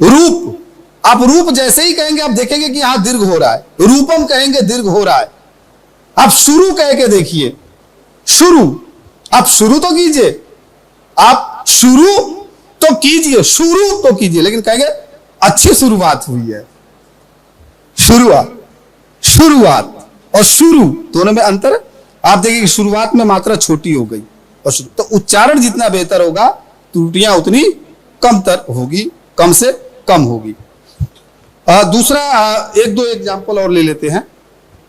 रूप, आप रूप जैसे ही कहेंगे आप देखेंगे कि यहां दीर्घ हो रहा है, रूपम कहेंगे दीर्घ हो रहा है। आप शुरू कह के देखिए, शुरू, आप शुरू तो कीजिए, आप शुरू तो कीजिए, शुरू तो कीजिए, लेकिन कहेंगे अच्छी शुरुआत हुई है। शुरुआत, शुरुआत और शुरू दोनों में अंतर है। आप देखिए कि शुरुआत में मात्रा छोटी हो गई और तो उच्चारण जितना बेहतर होगा त्रुटियां उतनी कमतर होगी, कम से कम होगी। दूसरा एक दो एग्जाम्पल और ले लेते हैं।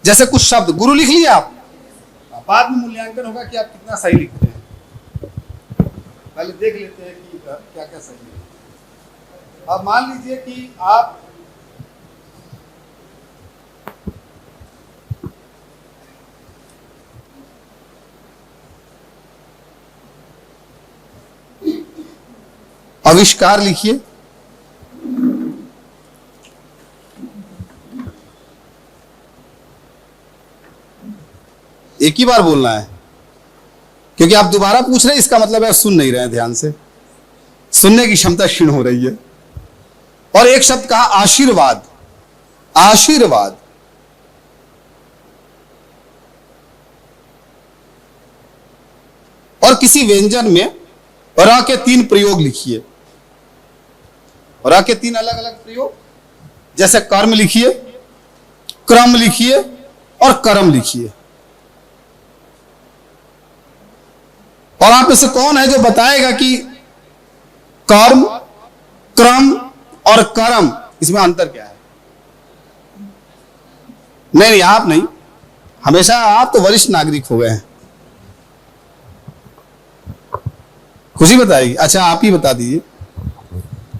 जैसे कुछ शब्द, गुरु लिख लिया आप, बाद में मूल्यांकन होगा कि आप कितना सही लिखते हैं। पहले देख लेते हैं कि क्या क्या सही है। अब मान लीजिए कि आप आविष्कार लिखिए। एक ही बार बोलना है, क्योंकि आप दोबारा पूछ रहे हैं, इसका मतलब है आप सुन नहीं रहे हैं ध्यान से, सुनने की क्षमता क्षीण हो रही है। और एक शब्द कहा आशीर्वाद, आशीर्वाद। और किसी व्यंजन में र के 3 प्रयोग लिखिए, र के 3 अलग अलग प्रयोग। जैसे कर्म लिखिए, क्रम लिखिए और कर्म लिखिए। और आप में से कौन है जो बताएगा कि कर्म, क्रम और कर्म इसमें अंतर क्या है? नहीं, आप नहीं, हमेशा आप तो वरिष्ठ नागरिक हो गए हैं। खुशी बताएगी। अच्छा, आप ही बता दीजिए।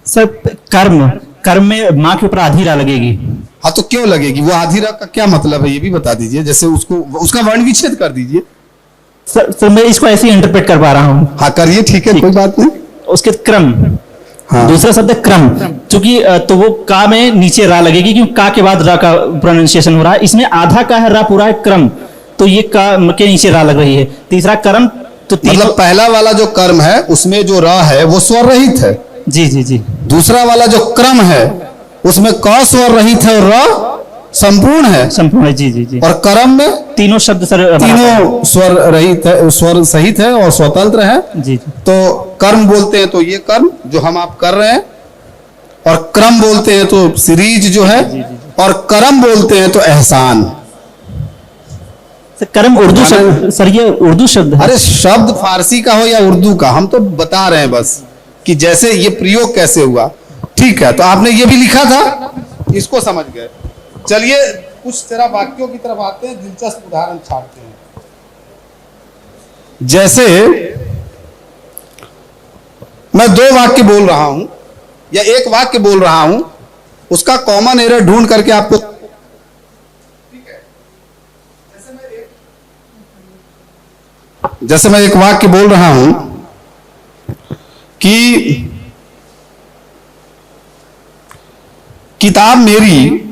सर, कर्म, कर्म में माँ के ऊपर आधी रा लगेगी। हाँ, तो क्यों लगेगी? वो आधी रा का क्या मतलब है ये भी बता दीजिए। जैसे उसको, उसका वर्ण विच्छेद कर दीजिए। सर मैं इसको ऐसे ही इंटरप्रेट कर पा रहा हूँ। हाँ करिए, ठीक है, कोई बात नहीं। उसके क्रम, हाँ। दूसरा शब्द है क्रम, क्योंकि तो वो का में नीचे रा लगेगी, क्योंकि का के बाद रा का प्रोनाउंसिएशन हो रहा है। इसमें आधा का है रा, पूरा है क्रम, तो ये का के नीचे रा लग रही है। तीसरा कर्म, तो मतलब पहला वाला जो कर्म है उसमें जो रा है वो स्वर रहित है। जी जी जी। दूसरा वाला जो क्रम है उसमें क स्वर रहित है और र संपूर्ण है। संपूर्ण है, जी जी जी। और कर्म में तीनों शब्द सर, तीनों स्वर रहित है, स्वर सहित है और स्वतंत्र है। जी जी। तो कर्म बोलते हैं तो ये कर्म जो हम आप कर रहे हैं, और क्रम बोलते हैं तो सीरीज जो है, और कर्म बोलते हैं तो एहसान। कर्म उर्दू शब्द सर, ये उर्दू शब्द है। अरे शब्द फारसी का हो या उर्दू का, हम तो बता रहे हैं बस कि जैसे ये प्रयोग कैसे हुआ। ठीक है, तो आपने ये भी लिखा था, इसको समझ गए। चलिए कुछ तेरा वाक्यों की तरफ आते हैं, दिलचस्प उदाहरण छाड़ते हैं। जैसे मैं 2 वाक्य बोल रहा हूं या एक वाक्य बोल रहा हूं, उसका कॉमन एरर ढूंढ करके आपको, ठीक है, जैसे मैं एक वाक्य बोल रहा हूं कि किताब मेरी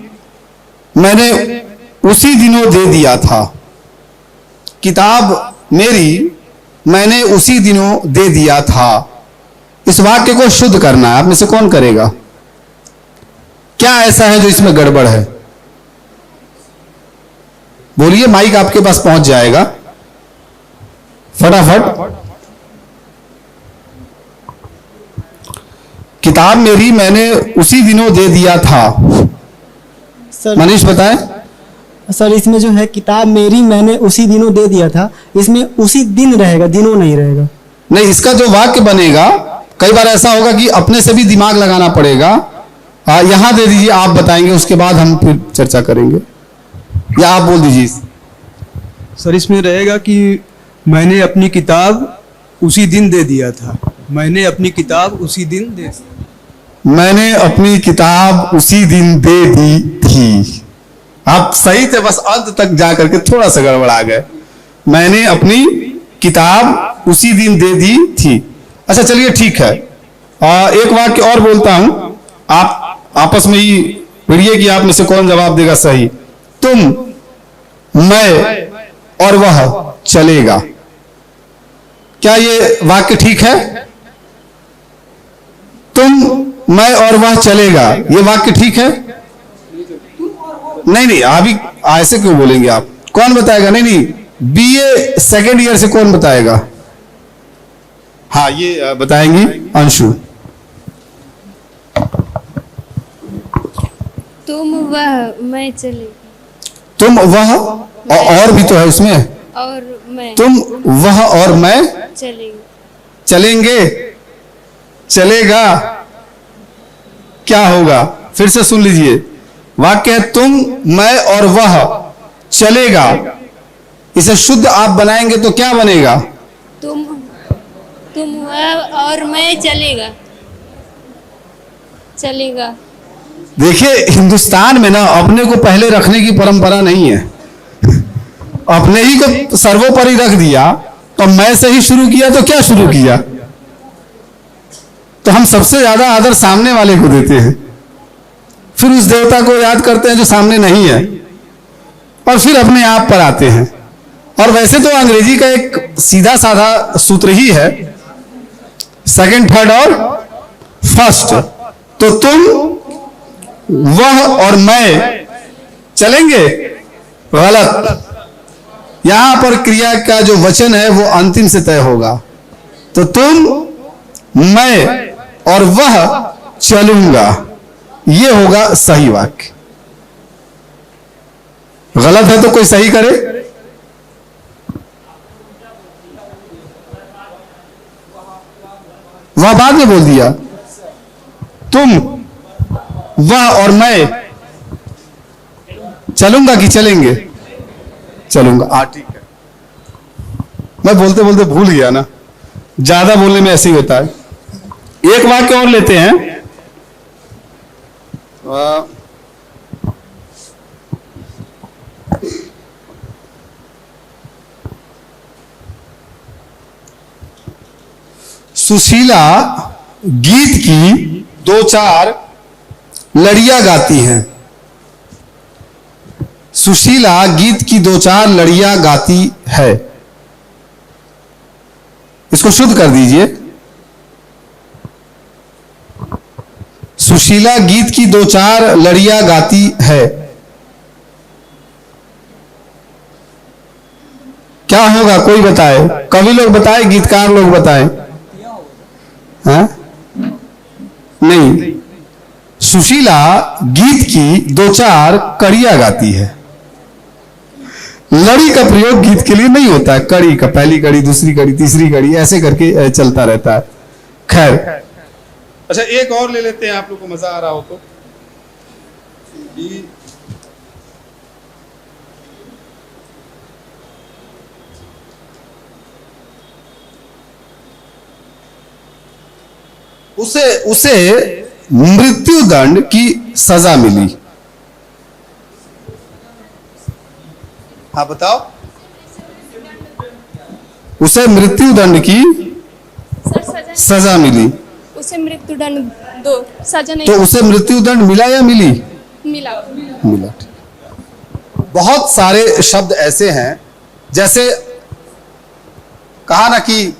मैंने उसी दिनों दे दिया था। किताब मेरी मैंने उसी दिनों दे दिया था। इस वाक्य को शुद्ध करना है, आप में से कौन करेगा? क्या ऐसा है जो इसमें गड़बड़ है? बोलिए, माइक आपके पास पहुंच जाएगा फटाफट। किताब मेरी मैंने उसी दिनों दे दिया था। सर, मनीष बताएं। सर इसमें जो है किताब मेरी मैंने उसी दिनों दे दिया था, इसमें उसी दिन रहेगा, दिनों नहीं रहेगा। नहीं, इसका जो वाक्य बनेगा, कई बार ऐसा होगा कि अपने से भी दिमाग लगाना पड़ेगा। यहां दे दीजिए, आप बताएंगे, उसके बाद हम फिर चर्चा करेंगे, या आप बोल दीजिए। सर इसमें रहेगा कि मैंने अपनी किताब उसी दिन दे दिया था। मैंने अपनी किताब उसी दिन दे दी। मैंने अपनी किताब उसी दिन दे दी थी। आप सही थे, बस अंत तक जाकर के थोड़ा सा गड़बड़ा गए। मैंने अपनी किताब उसी दिन दे दी थी। अच्छा चलिए, ठीक है, एक वाक्य और बोलता हूं, आप आपस में ही भिड़िए कि आप में से कौन जवाब देगा सही। तुम, मैं और वह चलेगा। क्या ये वाक्य ठीक है? तुम मैं और वह चलेगा, ये वाक्य ठीक है? नहीं नहीं, अभी ऐसे क्यों बोलेंगे आप? कौन बताएगा? नहीं नहीं, बीए सेकेंड ईयर से कौन बताएगा? हाँ, ये बताएंगी अंशु। तुम वह मैं चलेगी। तुम वह और भी तो है उसमें, और मैं। तुम वह और मैं चलेगी। चलेंगे, चलेगा, क्या होगा? फिर से सुन लीजिए, वाक्य है तुम मैं और वह चलेगा। इसे शुद्ध आप बनाएंगे तो क्या बनेगा? तुम वह और मैं चलेगा। चलेगा। देखिए, हिंदुस्तान में ना अपने को पहले रखने की परंपरा नहीं है, अपने ही को सर्वोपरि रख दिया। तो मैं से ही शुरू किया तो क्या शुरू किया? तो हम सबसे ज्यादा आदर सामने वाले को देते हैं, फिर उस देवता को याद करते हैं जो सामने नहीं है, और फिर अपने आप पर आते हैं। और वैसे तो अंग्रेजी का एक सीधा साधा सूत्र ही है, सेकंड, थर्ड और फर्स्ट। तो तुम वह और मैं चलेंगे, गलत। यहां पर क्रिया का जो वचन है वो अंतिम से तय होगा। तो तुम मैं और वह चलूंगा, ये होगा सही वाक्य। गलत है तो कोई सही करे। वह बाद में बोल दिया, तुम वह और मैं चलूंगा कि चलेंगे? चलूंगा। हाँ ठीक है, मैं बोलते बोलते भूल गया ना, ज्यादा बोलने में ऐसे ही होता है। एक वाक्य और लेते हैं। सुशीला गीत की दो चार लड़ियां गाती हैं। सुशीला गीत की दो चार लड़ियां गाती है, इसको शुद्ध कर दीजिए। सुशीला गीत की दो चार लड़ियां गाती है, क्या होगा? कोई बताए, कवि लोग बताए, गीतकार लोग बताए। हाँ? नहीं, सुशीला गीत की दो चार कड़ियां गाती है। लड़ी का प्रयोग गीत के लिए नहीं होता है, कड़ी का, पहली कड़ी, दूसरी कड़ी, तीसरी कड़ी, ऐसे करके चलता रहता है। खैर, अच्छा एक और ले लेते हैं, आप लोग को मजा आ रहा हो तो। उसे मृत्युदंड की सजा मिली। हाँ बताओ। उसे मृत्युदंड की सजा मिली। उसे मृत्युदंड दो, सजा नहीं। तो उसे मृत्युदंड मिला या मिली? मिला। मिला। बहुत सारे शब्द ऐसे हैं, जैसे कहा ना कि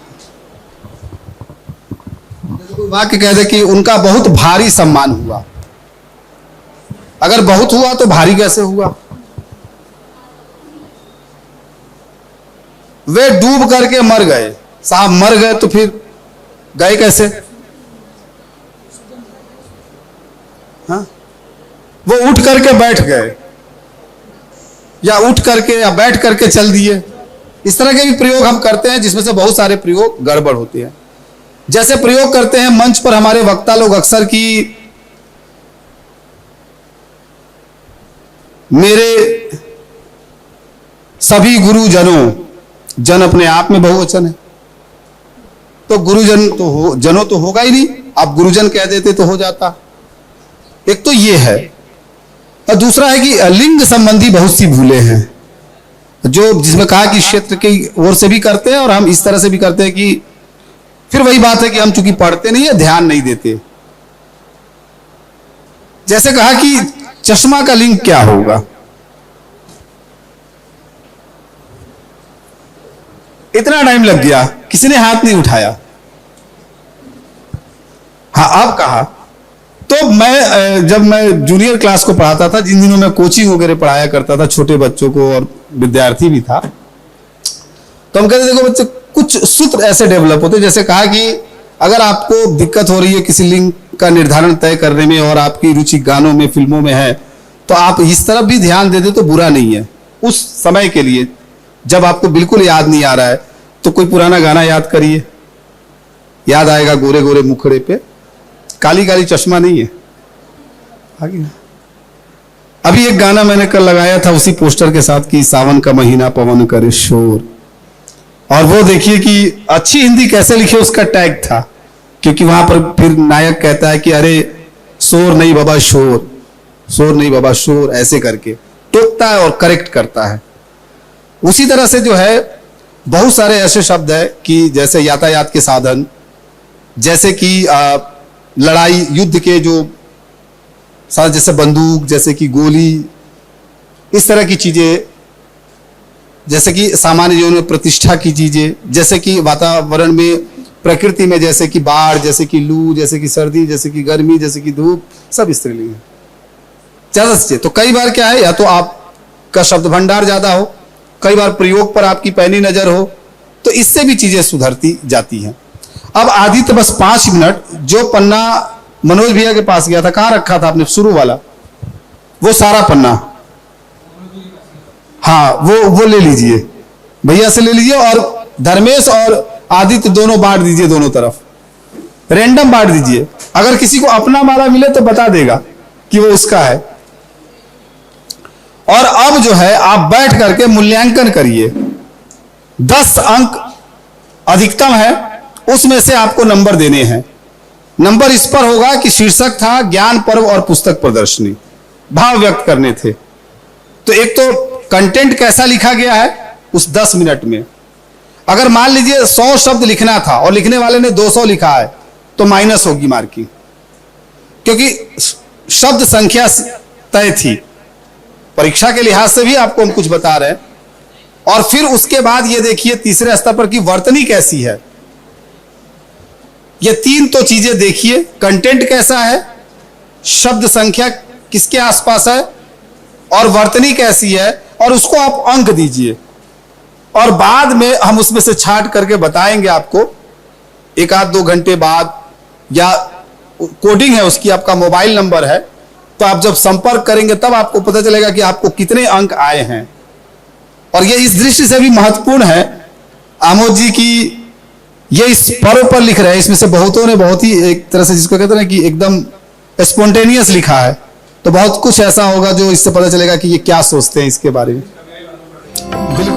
वाक्य कह दे कि उनका बहुत भारी सम्मान हुआ। अगर बहुत हुआ तो भारी कैसे हुआ? वे डूब करके मर गए। साहब मर गए तो फिर गए कैसे? हाँ? वो उठ करके बैठ गए, या उठ करके या बैठ करके चल दिए। इस तरह के भी प्रयोग हम करते हैं, जिसमें से बहुत सारे प्रयोग गड़बड़ होते हैं। जैसे प्रयोग करते हैं मंच पर हमारे वक्ता लोग अक्सर कि मेरे सभी गुरुजनों, जन अपने आप में बहुवचन है, तो गुरुजन तो हो, जनों तो होगा ही नहीं, आप गुरुजन कह देते तो हो जाता। एक तो ये है, और दूसरा है कि लिंग संबंधी बहुत सी भूलें हैं, जो जिसमें कहा कि क्षेत्र की ओर से भी करते हैं और हम इस तरह से भी करते हैं कि फिर वही बात है कि हम चूंकि पढ़ते नहीं है, ध्यान नहीं देते। जैसे कहा कि चश्मा का लिंग क्या होगा? इतना टाइम लग गया, किसी ने हाथ नहीं उठाया। हाँ, अब कहा तो मैं जब मैं जूनियर क्लास को पढ़ाता था, जिन दिनों मैं कोचिंग वगैरह पढ़ाया करता था छोटे बच्चों को और विद्यार्थी भी था, तो हम कहते देखो बच्चे कुछ सूत्र ऐसे डेवलप होते, जैसे कहा कि अगर आपको दिक्कत हो रही है किसी लिंग का निर्धारण तय करने में और आपकी रुचि गानों में फिल्मों में है, तो आप इस तरफ भी ध्यान दे दे तो बुरा नहीं है। उस समय के लिए जब आपको बिल्कुल याद नहीं आ रहा है तो कोई पुराना गाना याद करिए, याद आएगा। गोरे गोरे मुखड़े पे काली काली चश्मा नहीं है। आगे अभी एक गाना मैंने कल लगाया था उसी पोस्टर के साथ कि सावन का महीना पवन करे शोर, और वो देखिए कि अच्छी हिंदी कैसे लिखे उसका टैग था, क्योंकि वहां पर फिर नायक कहता है कि अरे शोर नहीं बाबा शोर, शोर नहीं बाबा शोर, ऐसे करके टोकता है और करेक्ट करता है। उसी तरह से जो है बहुत सारे ऐसे शब्द है कि जैसे यातायात के साधन, जैसे कि लड़ाई युद्ध के जो साथ, जैसे बंदूक, जैसे कि गोली, इस तरह की चीजें, जैसे कि सामान्य जीवन में प्रतिष्ठा की चीजें, जैसे कि वातावरण में प्रकृति में, जैसे कि बाढ़, जैसे कि लू, जैसे कि सर्दी, जैसे कि गर्मी, जैसे कि धूप, सब स्त्रीलिंग है। ज्यादा से तो कई बार क्या है, या तो आपका शब्द भंडार ज्यादा हो, कई बार प्रयोग पर आपकी पैनी नजर हो, तो इससे भी चीजें सुधरती जाती हैं। अब आदित्य बस 5 मिनट, जो पन्ना मनोज भैया के पास गया था, कहां रखा था आपने शुरू वाला, वो सारा पन्ना, हाँ वो ले लीजिए, भैया से ले लीजिए, और धर्मेश और आदित्य दोनों बांट दीजिए, दोनों तरफ रैंडम बांट दीजिए। अगर किसी को अपना माला मिले तो बता देगा कि वो उसका है। और अब जो है आप बैठ करके मूल्यांकन करिए। 10 अंक अधिकतम है, उसमें से आपको नंबर देने हैं। नंबर इस पर होगा कि शीर्षक था ज्ञान पर्व और पुस्तक प्रदर्शनी, भाव व्यक्त करने थे। तो एक तो कंटेंट कैसा लिखा गया है उस 10 मिनट में। अगर मान लीजिए 100 शब्द लिखना था और लिखने वाले ने 200 लिखा है तो माइनस होगी मार्किंग, क्योंकि शब्द संख्या तय थी। परीक्षा के लिहाज से भी आपको हम कुछ बता रहे हैं। और फिर उसके बाद ये देखिए तीसरे स्तर पर कि वर्तनी कैसी है। ये 3 तो चीजें देखिए, कंटेंट कैसा है, शब्द संख्या किसके आसपास है, और वर्तनी कैसी है, और उसको आप अंक दीजिए। और बाद में हम उसमें से छांट करके बताएंगे आपको 1-2 घंटे बाद, या कोडिंग है उसकी, आपका मोबाइल नंबर है, तो आप जब संपर्क करेंगे तब आपको पता चलेगा कि आपको कितने अंक आए हैं। और ये इस दृष्टि से भी महत्वपूर्ण है, आमोद जी की ये इस पर्व पर लिख रहे हैं, इसमें से बहुतों ने बहुत ही एक तरह से जिसको कहते हैं कि एकदम स्पॉन्टेनियस लिखा है, तो बहुत कुछ ऐसा होगा जो इससे पता चलेगा कि ये क्या सोचते हैं इसके बारे में। बिल्कुल।